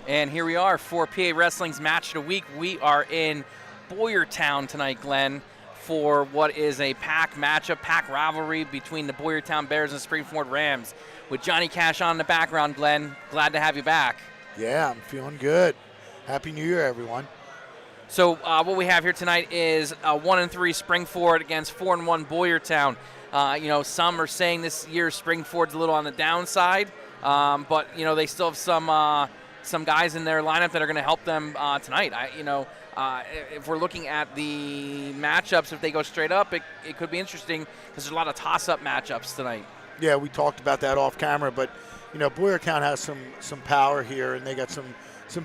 And here we are for PA Wrestling's Match of the Week. We are in Boyertown tonight, Glenn, for what is a pack matchup, pack rivalry between the Boyertown Bears and Springford Rams. With Johnny Cash on in the background, Glenn, glad to have you back. Yeah, I'm feeling good. Happy New Year, everyone. So what we have here tonight is 1-3 Springford against 4-1 Boyertown. Some are saying this year Springford's a little on the downside, but they still have some guys in their lineup that are going to help them tonight. If we're looking at the matchups, if they go straight up, it could be interesting because there's a lot of toss-up matchups tonight. Yeah, we talked about that off camera, but Boyertown has some power here, and they got some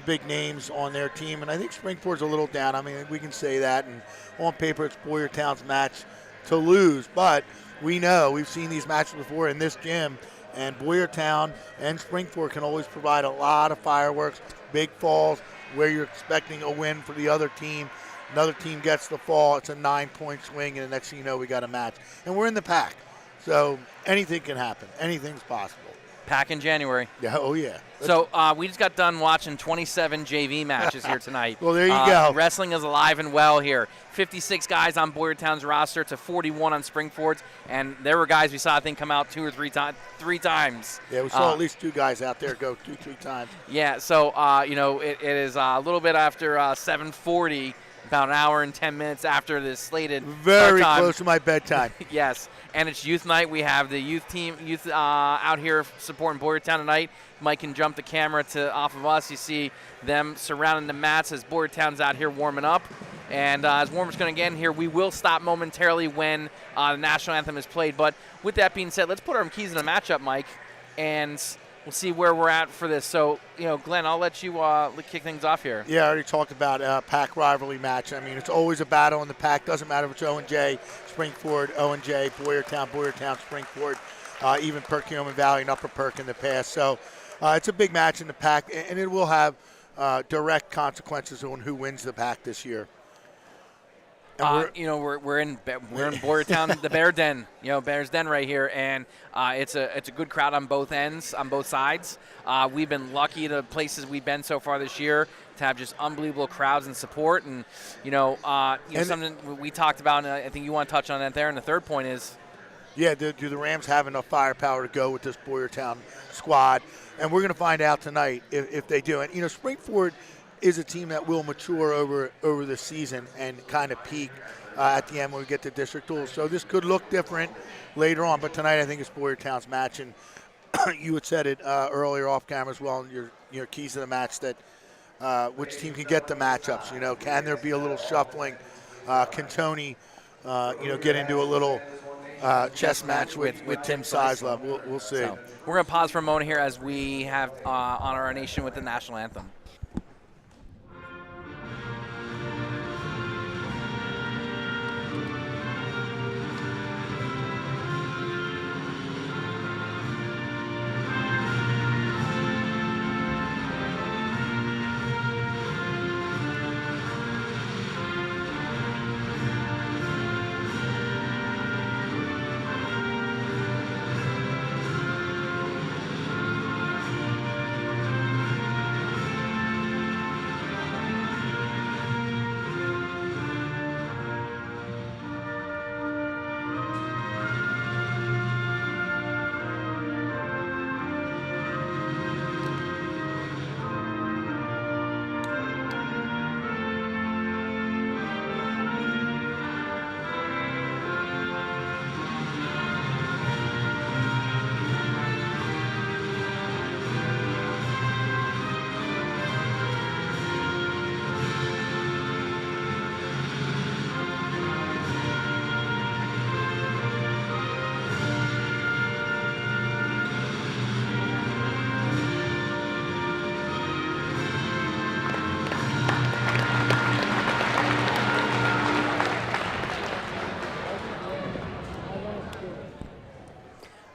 big names on their team, and I think Springford's a little down. I mean, we can say that, and on paper it's Boyertown's match to lose, but we've seen these matches before in this gym, and Boyertown and Springford can always provide a lot of fireworks, big falls, where you're expecting a win for the other team. Another team gets the fall, it's a 9-point swing, and the next thing you know, we got a match. And we're in the pack, so anything can happen. Anything's possible. Pack in January. Yeah, oh yeah. So we just got done watching 27 JV matches here tonight. Well, there you go. Wrestling is alive and well here. 56 guys on Boyertown's roster to 41 on Springford's, and there were guys we saw, I think, come out three times. Yeah, we saw at least 2 guys out there go 2-3 times. Yeah, so, it is a little bit after 7:40, about an hour and 10 minutes after the slated Very start time. close to my bedtime. Yes, and it's youth night. We have the youth out here supporting Boyertown tonight. Mike can jump the camera off of us. You see them surrounding the mats as Boyertown's out here warming up. And as warm-up's going to get in here, we will stop momentarily when the national anthem is played. But with that being said, let's put our keys in the matchup, Mike, and we'll see where we're at for this. So, Glenn, I'll let you kick things off here. Yeah, I already talked about a pack rivalry match. I mean, it's always a battle in the pack. Doesn't matter if it's O&J, Springford, O&J, Boyertown, Springford, even Perkiomen Valley and Upper Perk in the past. So it's a big match in the pack, and it will have direct consequences on who wins the pack this year. We're in Boyertown, the Bear Den, Bear's Den right here, and it's a good crowd on both ends, on both sides. We've been lucky the places we've been so far this year to have just unbelievable crowds and support, and something we talked about, and I think you want to touch on that there. And the third point is, do the Rams have enough firepower to go with this Boyertown squad? And we're going to find out tonight if they do. And Springford is a team that will mature over the season and kind of peak at the end when we get to district duels. So this could look different later on, but tonight I think it's Boyertown's match. And you had said it earlier off camera as well in your keys to the match that which team can get the matchups. Can there be a little shuffling? Can Tony get into a little chess match with Tim Sizelove? We'll see. So we're going to pause for a moment here as we have Honor Our Nation with the national anthem.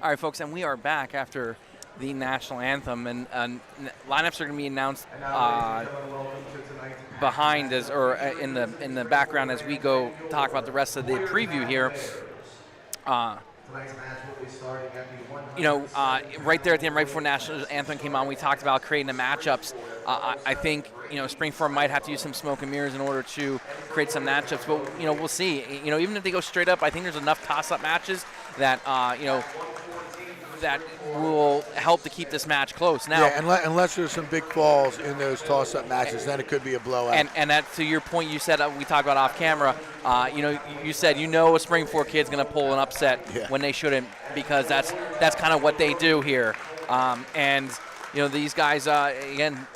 All right, folks, and we are back after the national anthem, and lineups are going to be announced behind us, or in the background as we go talk about the rest of the preview here. You know, right there at the end, right before national anthem came on, we talked about creating the matchups. I think, you know, Springford might have to use some smoke and mirrors in order to create some matchups. But, you know, we'll see. You know, even if they go straight up, I think there's enough toss-up matches that, you know, that will help to keep this match close. Now, yeah, unless there's some big falls in those toss-up matches, then it could be a blowout. And that, to your point, you said we talked about off camera. You know, you said a Springford kid's going to pull an upset when they shouldn't, because that's kind of what they do here. And you know, these guys again,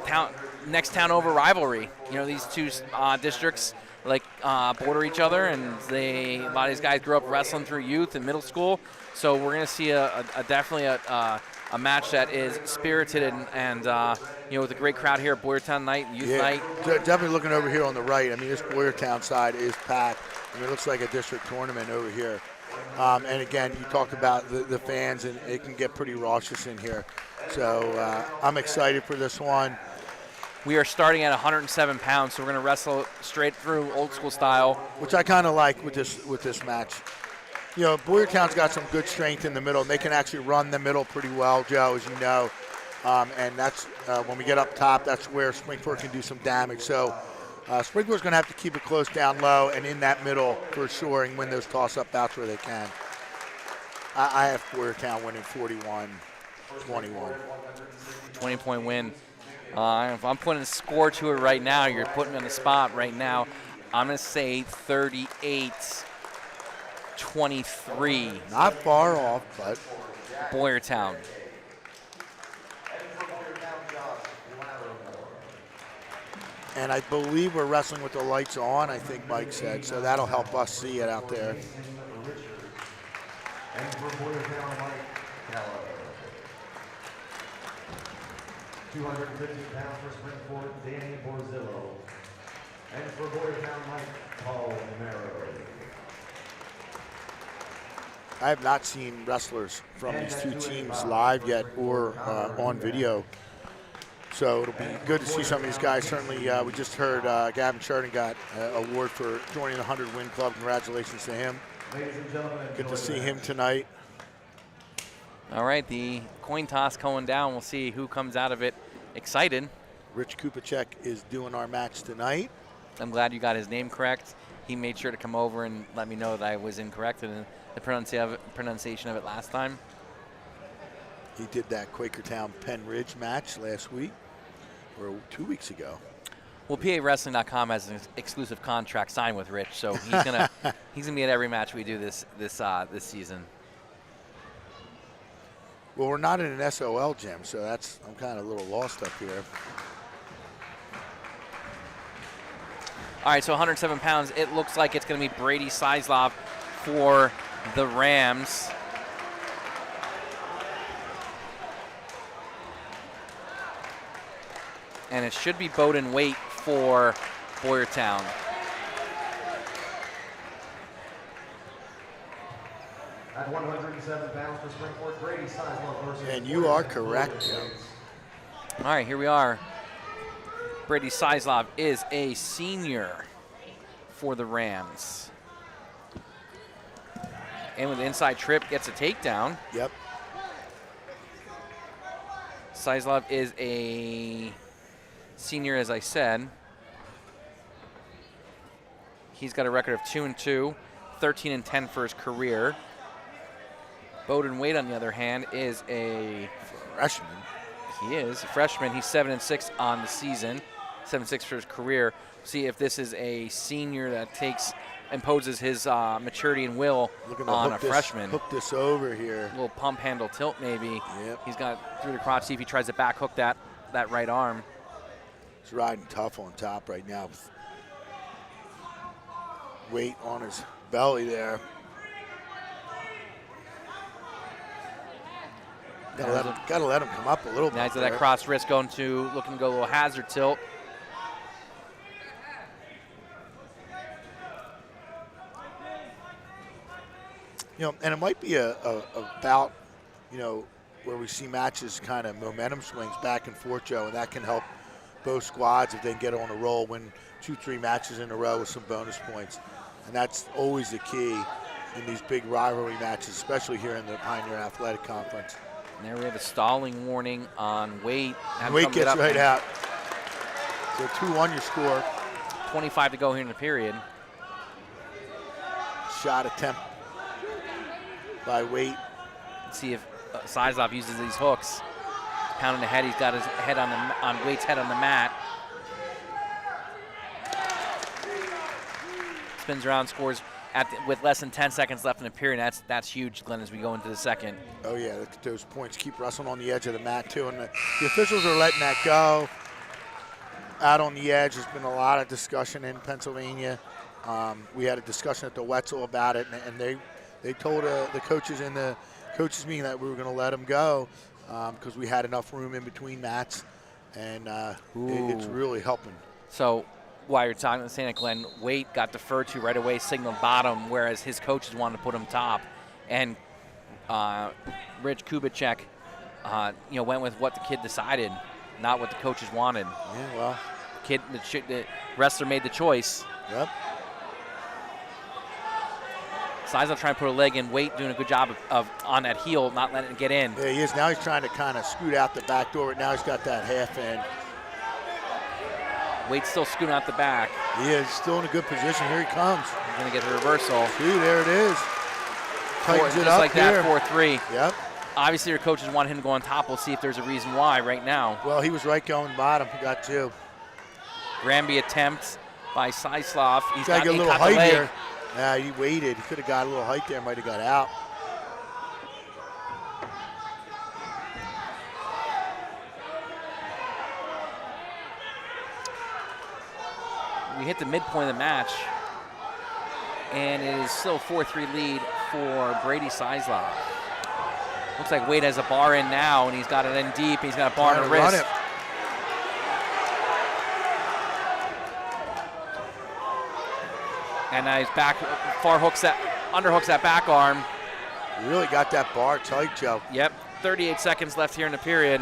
next town over rivalry. You know, these two districts border each other, and a lot of these guys grew up wrestling through youth and middle school. So we're going to see definitely a match that is spirited and you know, with a great crowd here at Boyertown night, youth night. Definitely looking over here on the right. I mean, this Boyertown side is packed. I mean, it looks like a district tournament over here. And again, you talked about the fans, and it can get pretty raucous in here. So I'm excited for this one. We are starting at 107 pounds, so we're going to wrestle straight through old school style, which I kind of like with this match. You know, Boyertown's got some good strength in the middle, and they can actually run the middle pretty well, Joe, as you know. And that's when we get up top, that's where Springford can do some damage. So Springford's going to have to keep it close down low and in that middle for sure, and win those toss-up bouts where they can. I have Boyertown winning 41-21. 20-point win. If I'm putting a score to it right now, you're putting me on the spot right now. I'm going to say 38-23. Not far off, but Boyertown. And I believe we're wrestling with the lights on, I think Mike said, so that'll help us see it out there. And for Boyertown, Mike Keller. 250 pounds for Springford, Danny Borzillo. And for Boyertown, Mike Paul Romero. I have not seen wrestlers from these two teams live yet or on video. So it'll be good to see some of these guys. Certainly, we just heard Gavin Sheridan got an award for joining the 100-win club. Congratulations to him. Good to see him tonight. All right, the coin toss going down. We'll see who comes out of it excited. Rich Kupacek is doing our match tonight. I'm glad you got his name correct. He made sure to come over and let me know that I was incorrect in the pronunciation of it last time. He did that Quakertown Penn Ridge match last week, or 2 weeks ago. Well, PAWrestling.com has an exclusive contract signed with Rich, so he's gonna be at every match we do this season. Well, we're not in an SOL gym, so I'm kind of a little lost up here. All right, so 107 pounds. It looks like it's going to be Brady Sizlov for the Rams. And it should be Bowden Waite for Boyertown. At 107 pounds for Springford, Brady Sizlov versus. And you are correct, Joe. All right, here we are. Brady Sizlov is a senior for the Rams. And with the inside trip, gets a takedown. Yep. Sizlov is a senior, as I said. He's got a record of 2-2, 13-10 for his career. Bowden Waite, on the other hand, is a freshman. He is a freshman. He's 7-6 on the season, 7-6 for his career. See if this is a senior that imposes his maturity and will on a freshman. Hook this over here. A little pump handle tilt maybe. Yep. He's got through the crotch. See if he tries to back hook that right arm. He's riding tough on top right now with weight on his belly there. Gotta let him come up a little bit. Now he's got that cross wrist looking to go a little hazard tilt. You know, and it might be a bout, you know, where we see matches kind of momentum swings back and forth, Joe, and that can help both squads if they get on a roll, win 2-3 matches in a row with some bonus points. And that's always the key. in these big rivalry matches, especially here in the Pioneer Athletic Conference. And there we have a stalling warning on Wade. Wade gets right out. So 2-1 your score. 25 to go here in the period. Shot attempt by Wade. Let's see if Sizlov uses these hooks. Pounding the head. He's got his head on Wade's head on the mat. Spins around, scores with less than 10 seconds left in the period. That's huge, Glenn, as we go into the second. Oh, yeah, those points keep wrestling on the edge of the mat, too. And the officials are letting that go. Out on the edge, there's been a lot of discussion in Pennsylvania. We had a discussion at the Wetzel about it, and they told the coaches in the coaches meeting that we were going to let them go because we had enough room in between mats, and it's really helping. So while you're saying it, Glenn, Waite got deferred to right away, signaled bottom, whereas his coaches wanted to put him top. And Rich Kubicek, went with what the kid decided, not what the coaches wanted. Yeah, well. The wrestler made the choice. Yep. Sizlov trying to put a leg in. Waite doing a good job of on that heel, not letting it get in. Yeah, he is. Now he's trying to kind of scoot out the back door, but now he's got that half in. Waite's still scooting out the back. He is still in a good position. Here he comes. He's going to get the reversal. See, there it is. Tightens it up like here. That, 4-3. Yep. Obviously, your coaches want him to go on top. We'll see if there's a reason why right now. Well, he was right going bottom. He got two. Granby attempt by Sizlov. He's got to get a little height here. Yeah, he waited. He could have got a little height there. Might have got out. We hit the midpoint of the match, and it is still 4-3 lead for Brady Sizlov. Looks like Wade has a bar in now, and he's got it in deep. He's got a bar in the wrist. It. And now he's back, underhooks that back arm. He really got that bar tight, Joe. Yep, 38 seconds left here in the period.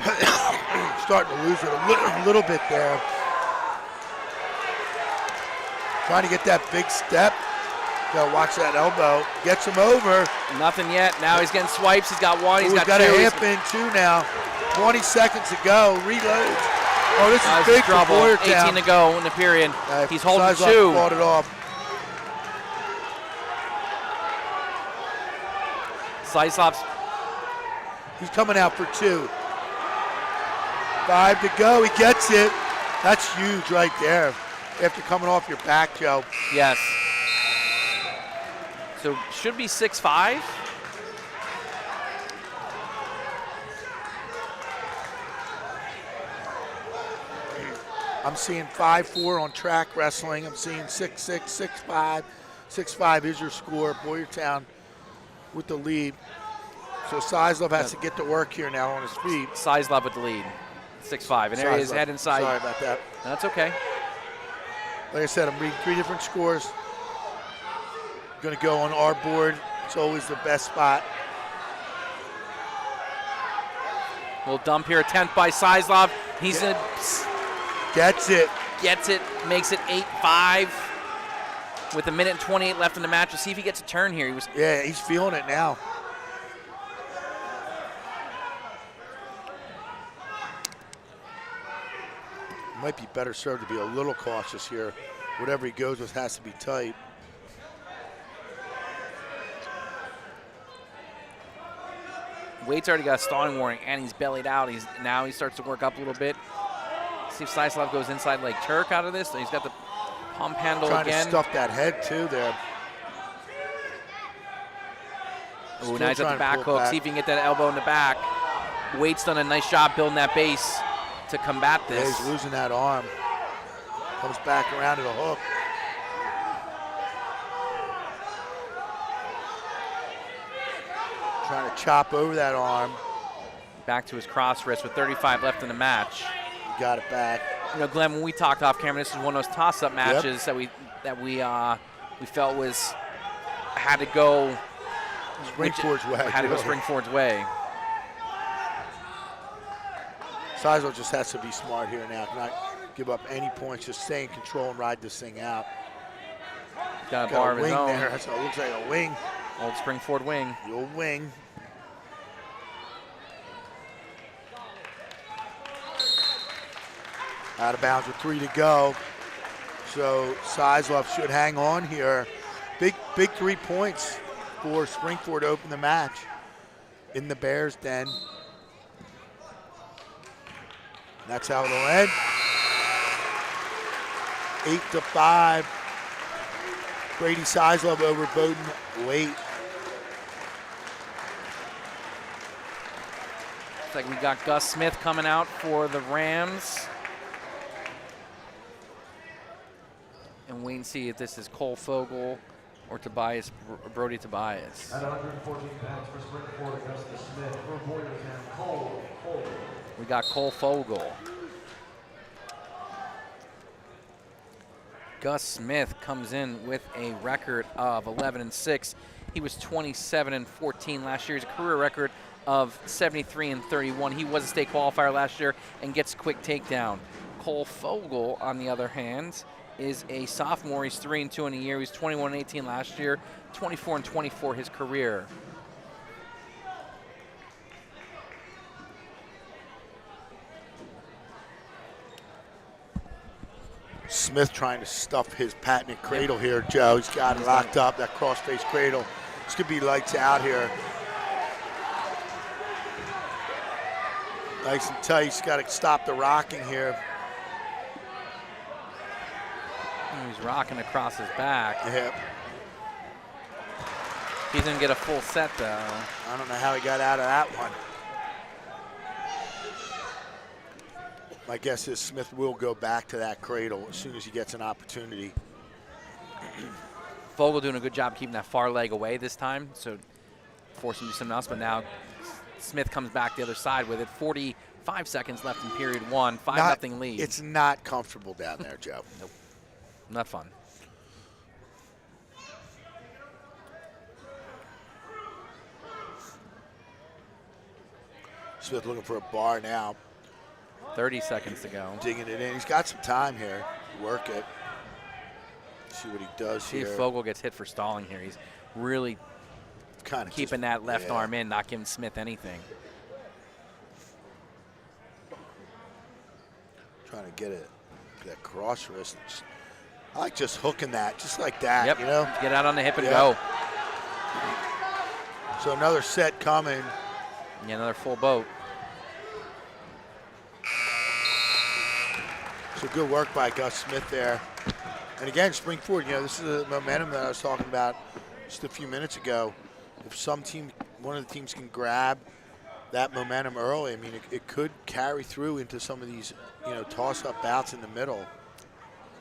Starting to lose it a little bit there. Trying to get that big step. Gotta watch that elbow. Gets him over. Nothing yet. Now he's getting swipes. He's got one. He's got two. A half in two now. 20 seconds to go. Reloads. Oh, this is big for Boyertown. 18 to go in the period. He's holding two. Fought it off. Sizlov's. He's coming out for two. 5 to go. He gets it. That's huge right there. After coming off your back, Joe. Yes. So should be 6-5. I'm seeing 5-4 on track wrestling. I'm seeing 6-6, 6-5. 6-5 is your score. Boyertown with the lead. So Sizlov has to get to work here now on his feet. Sizlov with the lead. 6-5. And there he is, head inside. Sorry about that. That's okay. Like I said, I'm reading 3 different scores. Going to go on our board. It's always the best spot. Little dump here, attempt by Sizlov. He's Gets it. Gets it, makes it 8-5 with 1 minute and 28 left in the match. We'll see if he gets a turn here. Yeah, he's feeling it now. Might be better served to be a little cautious here. Whatever he goes with has to be tight. Waite's already got a stalling warning, and he's bellied out. Now he starts to work up a little bit. See if Sizlov goes inside leg Turk out of this. He's got the pump handle again. Trying to stuff that head too there. Oh, now he's at the back hook. See if he can get that elbow in the back. Waite's done a nice job building that base to combat this. Yeah, he's losing that arm. Comes back around to the hook. Trying to chop over that arm. Back to his cross wrist with 35 left in the match. He got it back. You know, Glenn, when we talked off camera, this is one of those toss-up matches that we felt was had to go Springford's way. Had to go Springford's way. Sizlov just has to be smart here now. Not give up any points. Just stay in control and ride this thing out. Got a bar of his own. There. It looks like a wing. Old Springford wing. The old wing. Out of bounds with 3 to go. So Sizlov should hang on here. Big 3 points for Springford to open the match in the Bears' den. That's how it'll end. 8-5. Brady Sizlov over Bowden late. Looks like we got Gus Smith coming out for the Rams. And wait and see if this is Cole Fogel or Brody Tobias. At 114 pounds for Springford, Augustus Smith. For Boyertown, Cole Fogel. We got Cole Fogel. Gus Smith comes in with a record of 11-6. He was 27-14 last year. He's a career record of 73-31. He was a state qualifier last year and gets a quick takedown. Cole Fogel, on the other hand, is a sophomore. He's 3-2 in a year. He's 21-18 last year, 24-24 his career. Smith trying to stuff his patented cradle here, Joe. He's got it locked up, that cross-face cradle. This could be lights out here. Nice and tight. He's got to stop the rocking here. He's rocking across his back. Yep. He's going to get a full set, though. I don't know how he got out of that one. My guess is Smith will go back to that cradle as soon as he gets an opportunity. Fogel doing a good job keeping that far leg away this time, so force him to do something else. But now Smith comes back the other side with it. 45 seconds left in period 1, 5-0 lead. It's not comfortable down there, Joe. Nope. Not fun. Smith looking for a bar now. 30 seconds to go. Digging it in. He's got some time here. Work it. See what he does See here. if Fogel gets hit for stalling here. He's really kind of keeping that left arm in, not giving Smith anything. Trying to get it, that cross wrist. I like just hooking that, just like that, Yep. you know? Get out on the hip and go. So another set coming. Yeah, another full boat. So good work by Gus Smith there. And again, Springford, you know, this is the momentum that I was talking about just a few minutes ago. If some team, one of the teams can grab that momentum early, I mean, it could carry through into some of these, you know, toss-up bouts in the middle.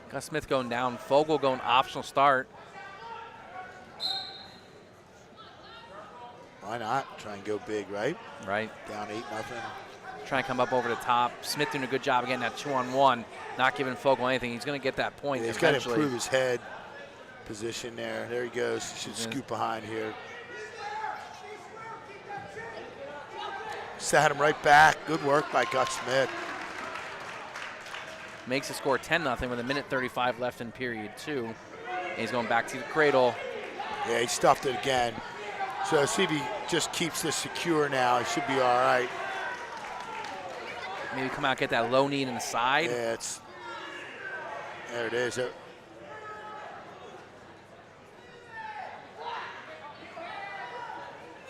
Gus Smith going down. Fogel going optional start. Why not? Try and go big, right? Right. Down 8-0. Trying to come up over the top. Smith doing a good job getting that 2-on-1, not giving Fogel anything. He's going to get that point He's got to eventually. improve his head position there. There he goes. He should scoop behind here. Sat him right back. Good work by Gus Smith. Makes the score 10-0 with 1:35 left in period 2. And he's going back to the cradle. Yeah, he stuffed it again. So see if he just keeps this secure now. He should be all right. Maybe come out, get that low knee in the side. Yeah, there it is.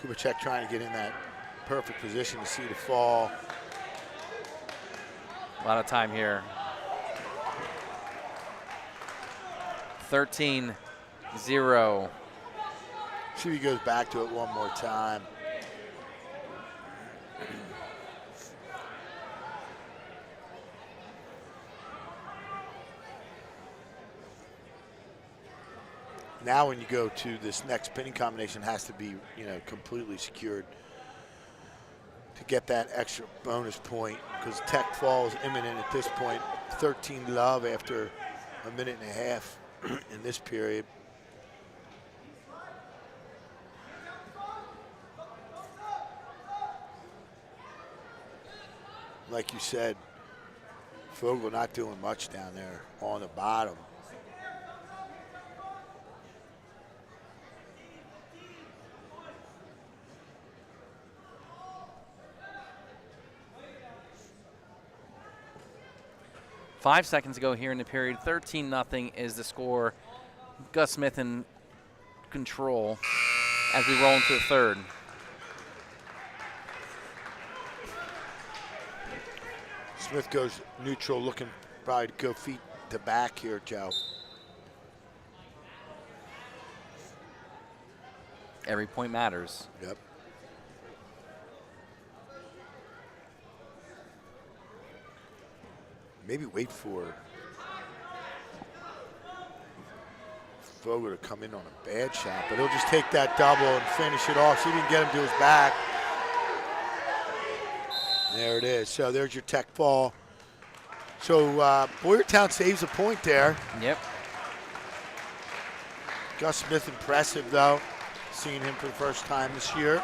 Kubacek trying to get in that perfect position to see the fall. A lot of time here. 13-0. See if he goes back to it one more time. Now when you go to this next pinning combination, has to be, you know, completely secured to get that extra bonus point, because tech fall is imminent at this point. 13 love after a minute and a half in this period. Like you said, Fogel not doing much down there on the bottom. 5 seconds ago here in the period. 13-0 is the score. Gus Smith in control as we roll into the third. Smith goes neutral, looking probably to go feet to back here, Joe. Every point matters. Yep. Maybe wait for Fogo to come in on a bad shot, but he'll just take that double and finish it off. See if he can get him to his back. There it is. So there's your tech ball. So Boyertown saves a point there. Yep. Gus Smith impressive, though. Seeing him for the first time this year.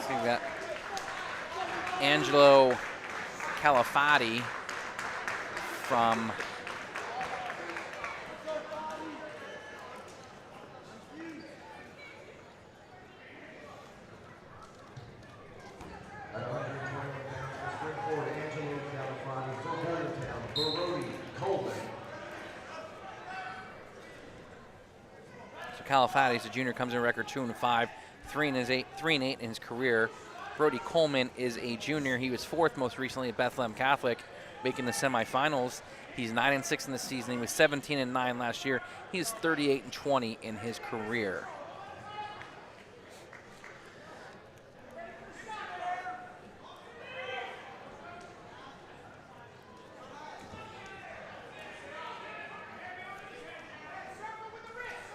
See that. Angelo Calafati from Calafati is a junior, comes in record 2-5, 3-8 in his career. Brody Coleman is a junior. He was fourth most recently at Bethlehem Catholic, making the semifinals. He's 9-6 in the season. He was 17-9 last year. He's 38-20 in his career.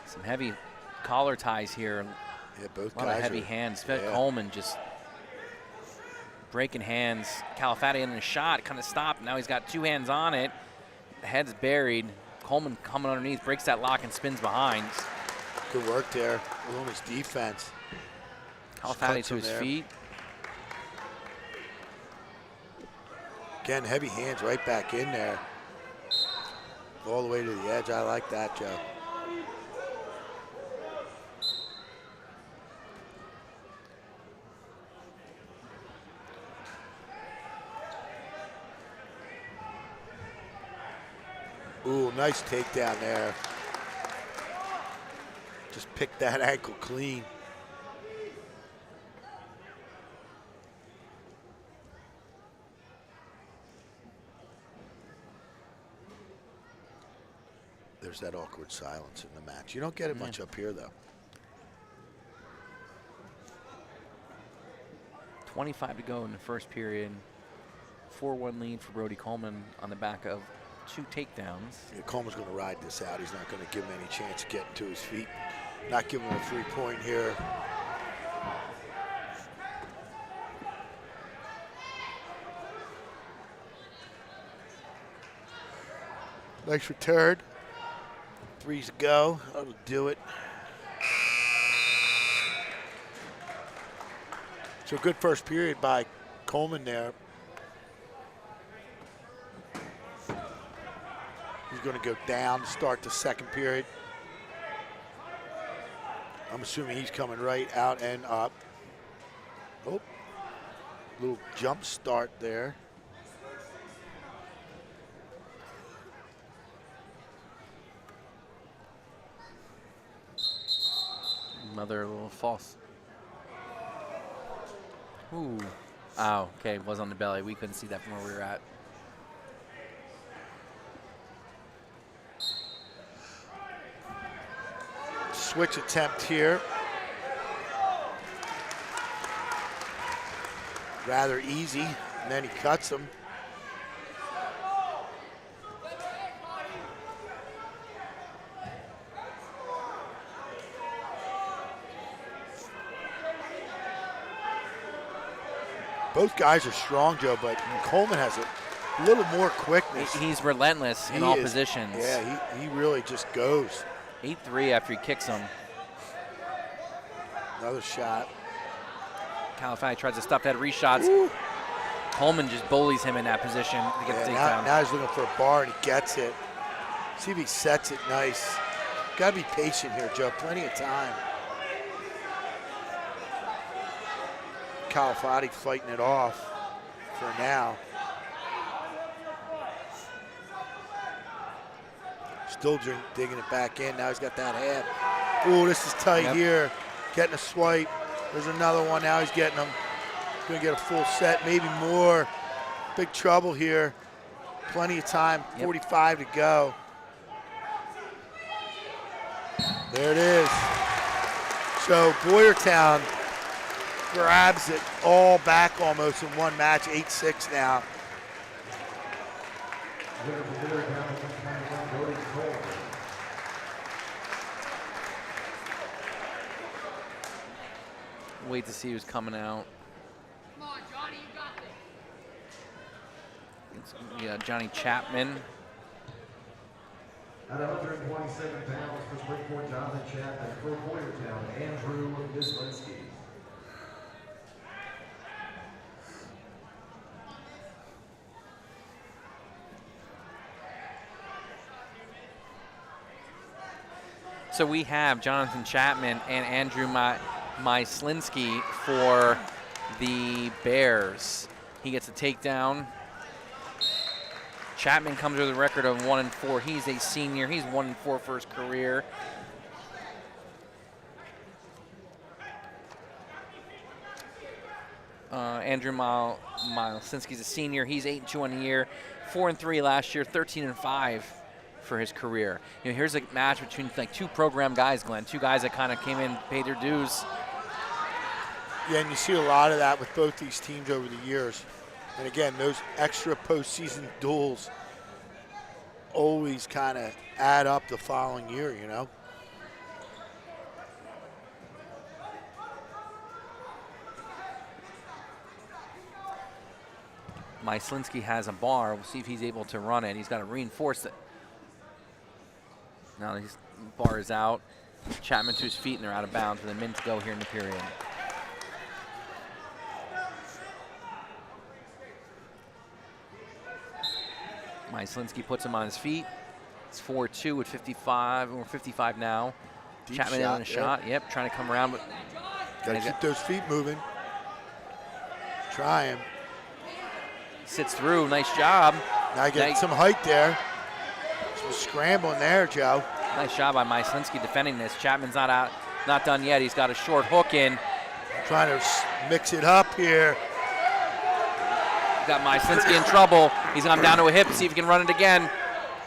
Some heavy collar ties here. Yeah, both guys. A lot of heavy hands. Yeah. Coleman just breaking hands. Calafati in the shot, kind of stopped. Now he's got two hands on it. The head's buried. Coleman coming underneath, breaks that lock and spins behind. Good work there. Williams defense. Calafati to his feet. Again, heavy hands right back in there. All the way to the edge. I like that, Joe. Ooh, nice takedown there. Just picked that ankle clean. There's that awkward silence in the match. You don't get it much up here, though. 25 to go in the first period. 4-1 lead for Brody Coleman on the back of 2 takedowns. Yeah, Coleman's going to ride this out. He's not going to give him any chance of getting to his feet. Not give him a 3-point here. Nice return. 3's to go. That'll do it. So good first period by Coleman there. He's going to go down to start the second period. I'm assuming he's coming right out and up. Oh, little jump start there. Another little false. Ooh. Oh, okay, was on the belly. We couldn't see that from where we were at. Switch attempt here. Rather easy, and then he cuts him. Both guys are strong, Joe, but Coleman has a little more quickness. He's relentless in all positions. Yeah, he really just goes. 8-3 after he kicks him. Another shot. Calafati tries to stuff that reshots. Ooh. Coleman just bullies him in that position to get the takedown. Now he's looking for a bar and he gets it. See if he sets it nice. Got to be patient here, Joe. Plenty of time. Calafati fighting it off for now. Still digging it back in. Now he's got that half. Ooh, this is tight here. Getting a swipe. There's another one. Now he's getting them. Going to get a full set, maybe more. Big trouble here. Plenty of time. 45 to go. There it is. So Boyertown grabs it all back almost in one match. 8-6 now. Wait to see who's coming out. Come on, Johnny, you got this. It's Johnny Chapman. At 127 pounds for Springport, Jonathan Chapman. For Boyertown, Andrew Wislinski. So we have Jonathan Chapman and Andrew Myslinski for the Bears. He gets a takedown. Chapman comes with a record of 1-4. He's a senior. He's 1-4 for his career. Andrew Myslinski's a senior. He's 8-2 on the year, 4-3 last year, 13-5 for his career. You know, here's a match between like two program guys, Glenn. Two guys that kind of came in, paid their dues. Yeah, and you see a lot of that with both these teams over the years. And again, those extra postseason duels always kind of add up the following year, you know? Myslinski has a bar. We'll see if he's able to run it. He's got to reinforce it. Now his bar is out. Chapman to his feet, and they're out of bounds with a minute to go here in the period. Myslinski puts him on his feet. It's 4-2 with 55, or 55 now. Deep Chapman shot, in a shot. Yep, trying to come around, but Got to keep those feet moving. Try him. sits through. Nice job. Now you get some height there. Some scrambling there, Joe. Nice job by Myslinski defending this. Chapman's not done yet. He's got a short hook in. Trying to mix it up here. Got Myslinski in trouble. He's gone down to a hip to see if he can run it again.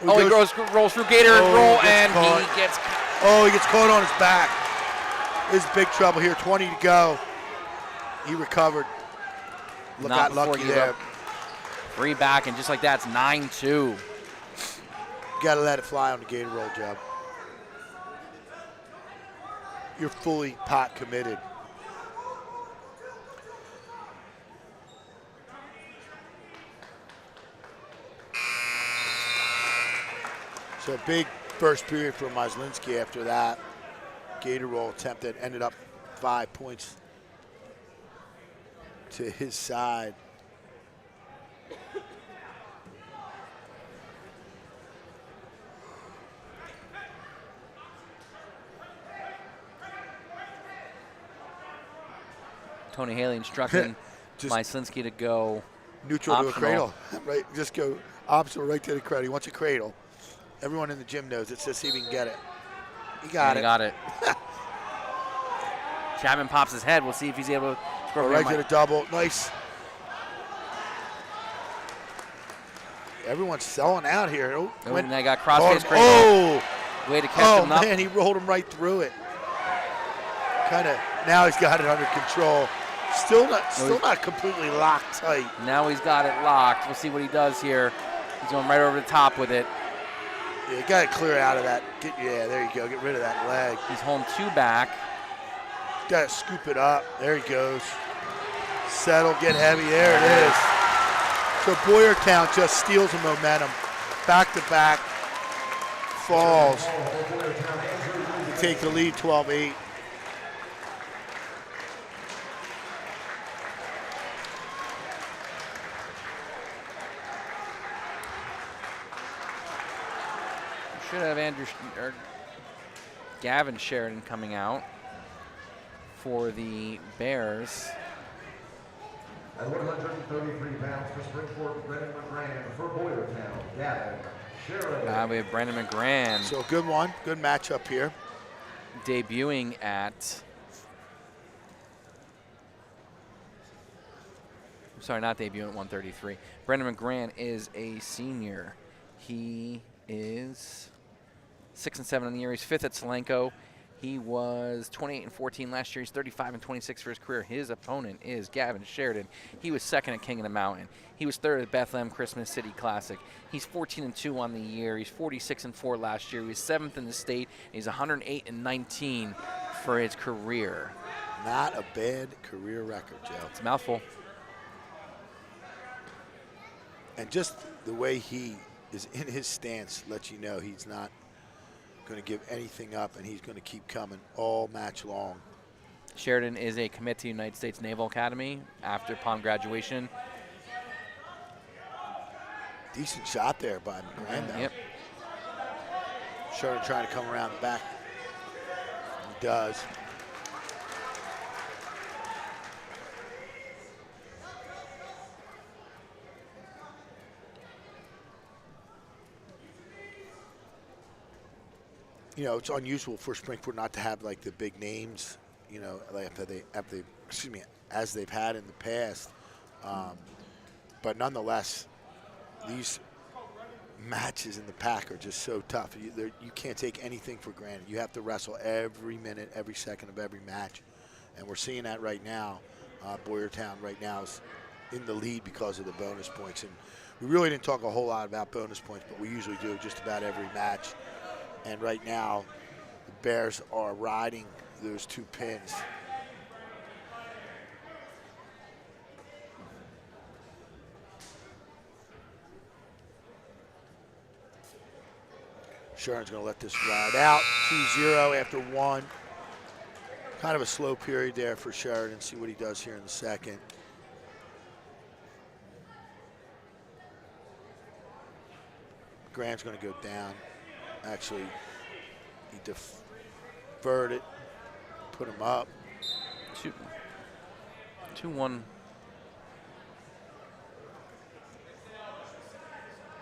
He He rolls through Gator and roll, and he gets. Oh, he gets caught on his back. This is big trouble here. 20 to go. He recovered. Got lucky there. Free back, and just like that, it's 9-2. You got to let it fly on the Gator roll, Joe. You're fully pot committed. So big first period for Myslinski after that. Gator roll attempt that ended up 5 points to his side. Tony Haley instructing Myslinski to go neutral optional. to a cradle, right? Just go optional right to the cradle. He wants a cradle. Everyone in the gym knows it. Just see if he can get it. He got it. Chapman pops his head. We'll see if he's able to score. Right to the double. Nice. Everyone's selling out here. Oh, and they got crossface cradle. Oh! Way to catch him up. Oh, man, he rolled him right through it. Kind of, now he's got it under control. Still not completely locked tight. Now he's got it locked. We'll see what he does here. He's going right over the top with it. Yeah, you got to clear out of that. Yeah, there you go. Get rid of that leg. He's home 2 back. Got to scoop it up. There he goes. Settle, get heavy. There it is. So Boyertown just steals the momentum. Back to back. Falls. To take the lead 12-8. Should have Gavin Sheridan coming out for the Bears. At 133 pounds for Springport, Brennan McGran. For Boyertown, Gavin Sheridan. We have Brandon McGran So a good one, good matchup here. debuting at. Sorry, not debuting at 133. Brandon McGran is a senior. He is 6-7 on the year. He's 5th at Solenko. He was 28-14 last year. He's 35-26 for his career. His opponent is Gavin Sheridan. He was 2nd at King of the Mountain. He was 3rd at Bethlehem Christmas City Classic. He's 14-2 on the year. He's 46-4 last year. He was 7th in the state. He's 108-19 for his career. Not a bad career record, Joe. It's a mouthful. And just the way he is in his stance lets you know he's not going to give anything up, and he's going to keep coming all match long. Sheridan is a commit to United States Naval Academy upon graduation. Decent shot there by McGran, though. Yep. Sheridan trying to come around the back. He does. You know, it's unusual for Springford not to have like the big names, you know, like as they've had in the past. But nonetheless, these matches in the pack are just so tough. You can't take anything for granted. You have to wrestle every minute, every second of every match. And we're seeing that right now. Boyertown right now is in the lead because of the bonus points. And we really didn't talk a whole lot about bonus points, but we usually do just about every match. And right now, the Bears are riding those 2 pins. Sheridan's going to let this ride out. 2-0 after 1. Kind of a slow period there for Sheridan. See what he does here in the second. Grant's going to go down. Actually, he deferred it, put him up. 2-1.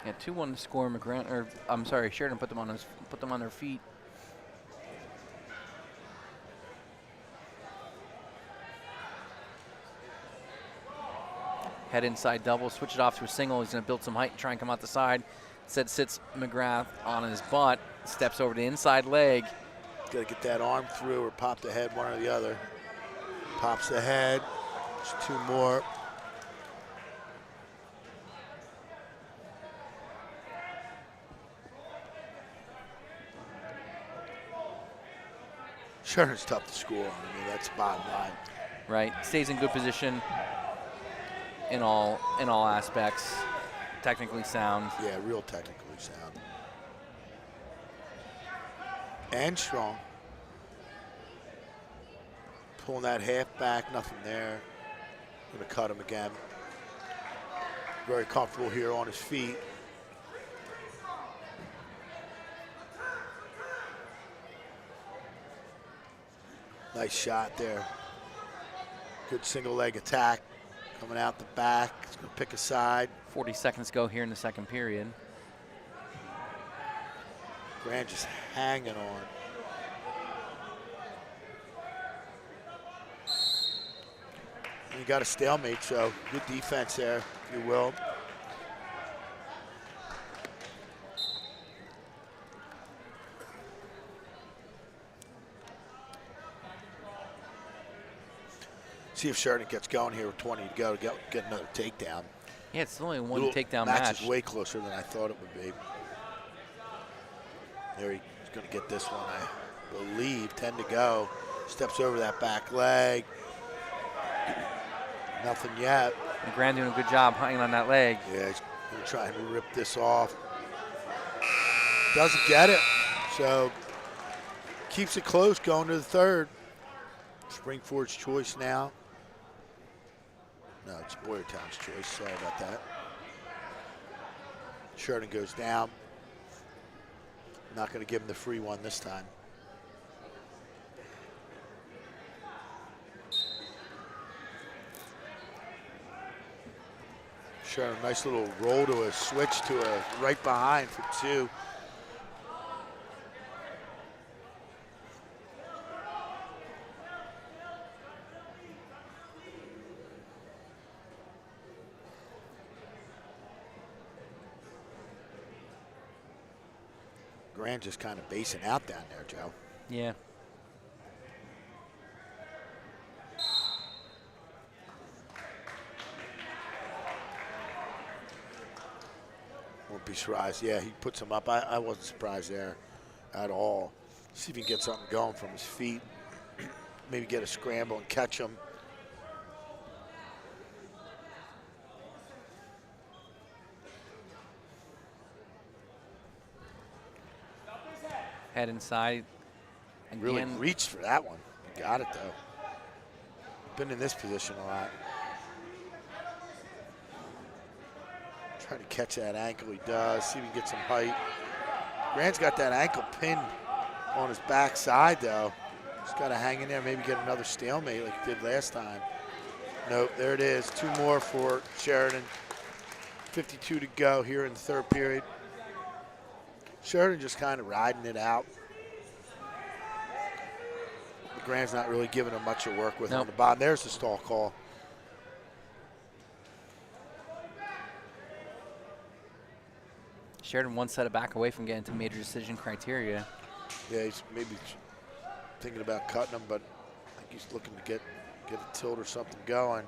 Yeah, 2-1 to score. McGran, or I'm sorry, Sheridan put them on their feet. Head inside double, switch it off to a single. He's going to build some height and try and come out the side. Instead sits McGrath on his butt, steps over the inside leg. Got to get that arm through or pop the head, one or the other. Pops the head. Just 2 more. Sheridan's tough to score. I mean, that's the bottom line. Right, stays in good position in all aspects. Technically sound. Yeah, real technically sound. And strong. Pulling that half back, nothing there. Gonna cut him again. Very comfortable here on his feet. Nice shot there. Good single leg attack. Coming out the back. He's gonna pick a side. 40 seconds go here in the second period. Grant just hanging on. You got a stalemate, so good defense there, if you will. See if Sheridan gets going here with 20 to go to get another takedown. Yeah, it's only a one takedown match. Is way closer than I thought it would be. There he's going to get this one, I believe. 10 to go. Steps over that back leg. Nothing yet. McGran doing a good job hanging on that leg. Yeah, he's going to try and rip this off. Doesn't get it. So keeps it close going to the third. Springford's choice now. No, it's Boyertown's choice. Sorry about that. Sheridan goes down. Not going to give him the free one this time. Sure, nice little roll to a switch to a right behind for 2. Grant just kind of basing out down there, Joe. Yeah. Won't be surprised. Yeah, he puts him up. I wasn't surprised there at all. See if he can get something going from his feet. Maybe get a scramble and catch him. Head inside. Again. Really reached for that one. Got it, though. Been in this position a lot. Trying to catch that ankle. He does. See if he can get some height. Grant's got that ankle pinned on his backside, though. Just got to hang in there, maybe get another stalemate like he did last time. Nope, there it is. 2 more for Sheridan. 52 to go here in the 3rd period. Sheridan just kind of riding it out. Grant's not really giving him much to work with on the bottom. There's the stall call. Sheridan one set of back away from getting to major decision criteria. Yeah, he's maybe thinking about cutting him, but I think he's looking to get a tilt or something going.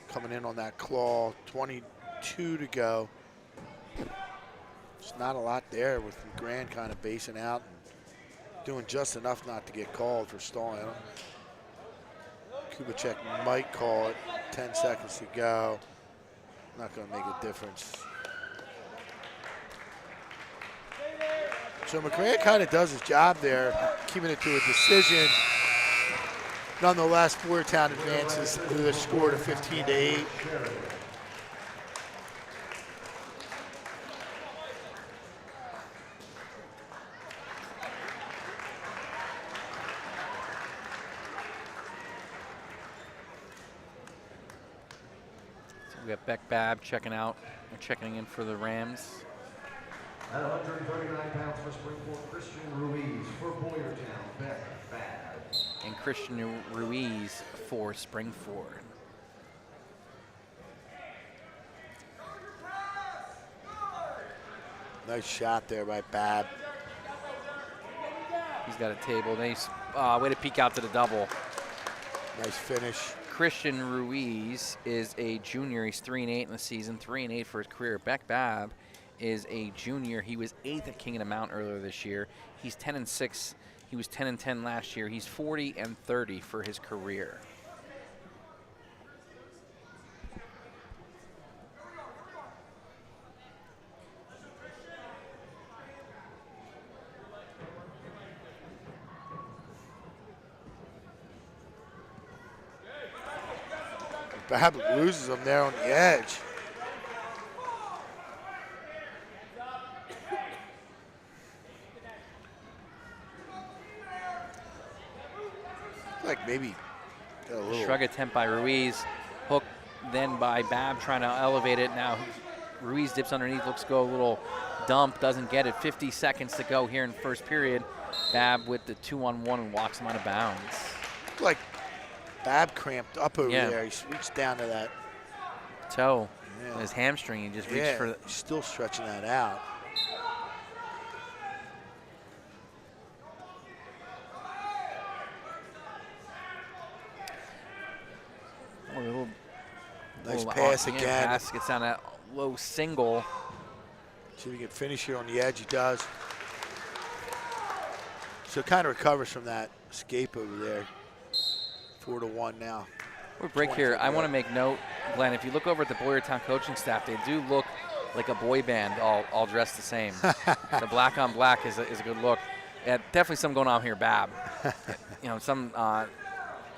Coming in on that claw, 22 to go. There's not a lot there with Grant kind of basing out and doing just enough not to get called for stalling him. Kubicek might call it. 10 seconds to go. Not going to make a difference. So McCray kind of does his job there, keeping it to a decision. Nonetheless, Boyertown advances with a score of 15-8. We got Beck Babb checking out, or checking in for the Rams. At 139 pounds for Springport, Christian Ruiz. For Boyertown, Beck Babb. And Christian Ruiz for Springford. Nice shot there by Babb. He's got a table. Nice way to peek out to the double. Nice finish. Christian Ruiz is a junior. He's 3-8 in the season, 3-8 for his career. Beck Babb is a junior. He was 8th at King of the Mount earlier this year. He's 10-6. He was 10-10 last year. He's 40-30 for his career. Babb loses him there on the edge. Like maybe got a little Shrug attempt by Ruiz. Hook then by Babb trying to elevate it. Now Ruiz dips underneath, looks to go a little dump, doesn't get it. 50 seconds to go here in first period. Babb with the 2-on-1 and walks him out of bounds. like Babb cramped up over there. He reached down to that toe. Yeah. His hamstring, he just reached for the he's still stretching that out. Nice pass again. Pass gets down that low single. See if he can finish here on the edge. He does. So kind of recovers from that escape over there. 4-1 now. We'll break here. I want to make note, Glenn, if you look over at the Boyertown coaching staff, they do look like a boy band all dressed the same. The black on black is a good look. Yeah, definitely something going on here, Babb. You know, some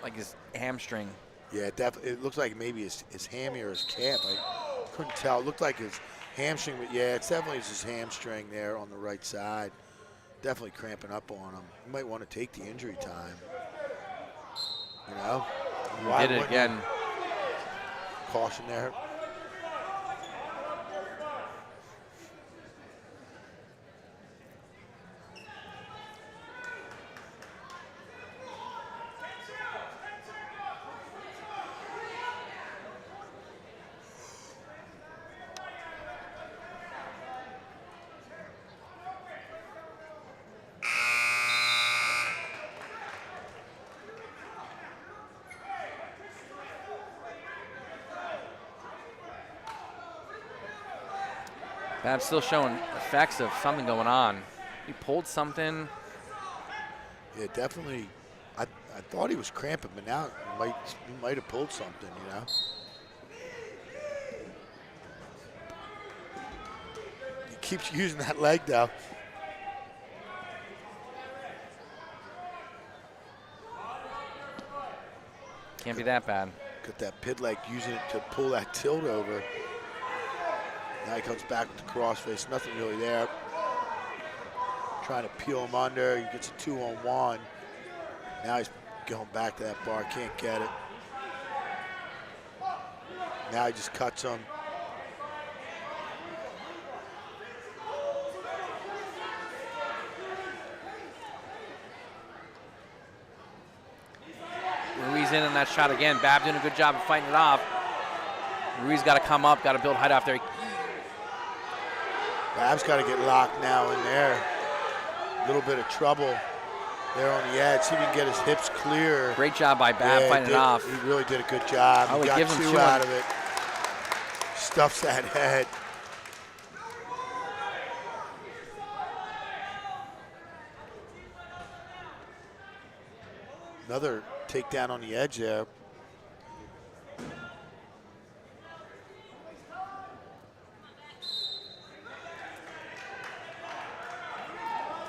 like his hamstring. Yeah, definitely. It looks like maybe his hammy or his calf. I couldn't tell. It looked like his hamstring, but yeah, it's definitely his hamstring there on the right side. Definitely cramping up on him. You might want to take the injury time. You know? He did it again. Caution there. Bab's still showing effects of something going on. He pulled something. Yeah, definitely. I thought he was cramping, but now he might have pulled something, you know. He keeps using that leg, though. Can't be that bad. Got that pit leg, using it to pull that tilt over. Now he comes back with the crossface. Nothing really there. Trying to peel him under. He gets a 2-on-1. Now he's going back to that bar. Can't get it. Now he just cuts him. Ruiz in on that shot again. Bab doing a good job of fighting it off. Ruiz got to come up, got to build height off there. Bab's got to get locked now in there. A little bit of trouble there on the edge. See if he can get his hips clear. Great job by Bab fighting it off. He really did a good job. I would He got give him 2 2 out of it. Stuffs that head. Another takedown on the edge there.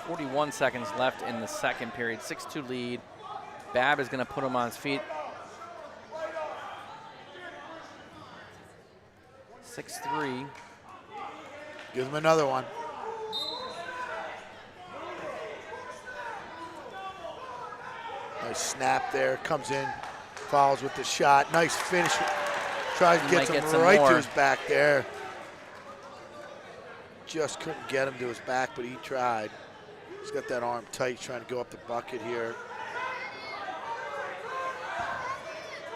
.41 left in the second period. 6-2 lead. Bab is going to put him on his feet. 6-3. Gives him another one. Nice snap there. Comes in, follows with the shot. Nice finish. Tries to get him right to his back there. Just couldn't get him to his back, but he tried. He's got that arm tight, trying to go up the bucket here.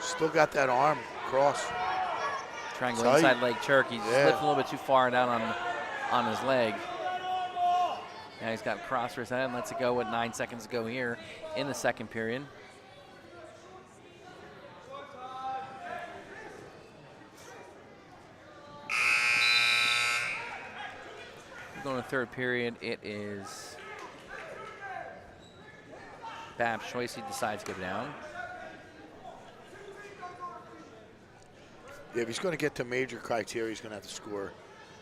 Still got that arm cross. Triangle tight. Inside leg jerk. He slipped a little bit too far down on his leg. Now he's got a cross for his head and lets it go with 9 seconds to go here in the second period. Going to third period, it is Bab's choice. He decides to go down. Yeah, if he's going to get to major criteria, he's going to have to score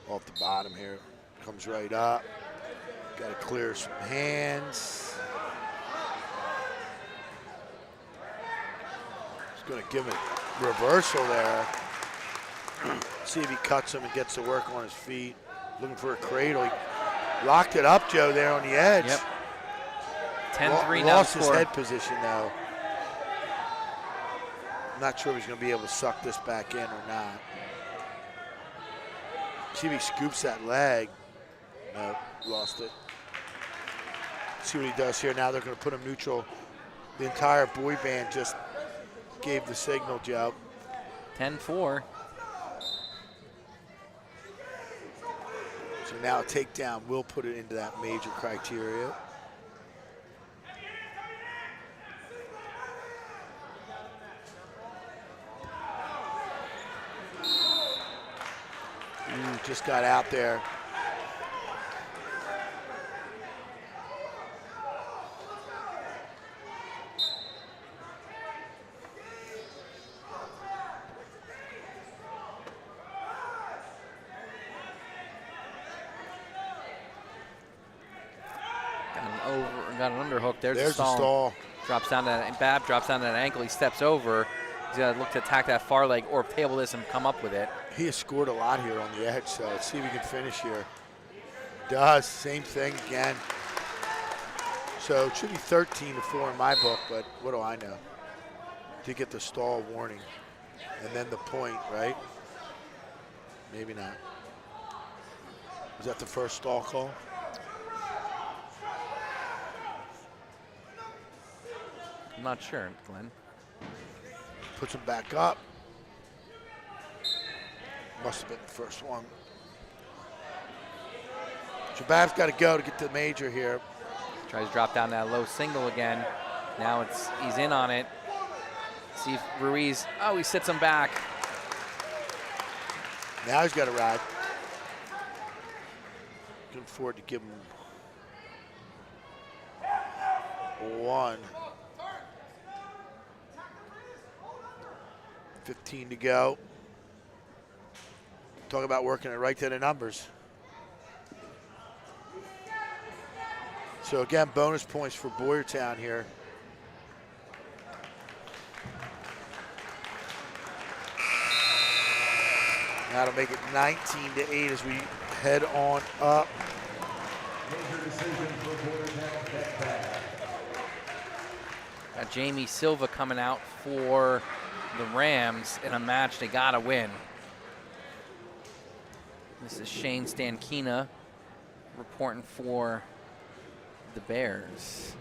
off the bottom here. Comes right up. Got to clear some hands. He's going to give him a reversal there. See if he cuts him and gets to work on his feet. Looking for a cradle. He locked it up, Joe, there on the edge. Yep. 10-3 now. Lost his head position, though. I'm not sure if he's going to be able to suck this back in or not. See if he scoops that leg. No, lost it. See what he does here. Now they're going to put him neutral. The entire boy band just gave the signal, Joe. 10-4. So now a takedown will put it into that major criteria. Just got out there. Got an underhook. There's the stall. Drops down to that. Bab drops down to that ankle. He steps over. He's got to look to attack that far leg or table this and come up with it. He has scored a lot here on the edge, so let's see if he can finish here. Does. Same thing again. So it should be 13-4 in my book, but what do I know? To get the stall warning. And then the point, right? Maybe not. Was that the first stall call? I'm not sure, Glenn. Puts him back up. Must have been the first one. Shabab's got to go to get the major here. Tries to drop down that low single again. Now he's in on it. See if Ruiz, he sits him back. Now he's got to ride. Looking forward to give him one. 15 to go. Talk about working it right to the numbers. So again, bonus points for Boyertown here. That'll make it 19 to 8 as we head on up. Major decision for Boyertown setback. Got Jamie Silva coming out for the Rams in a match they gotta win. This is Shane Stankina reporting for the Bears.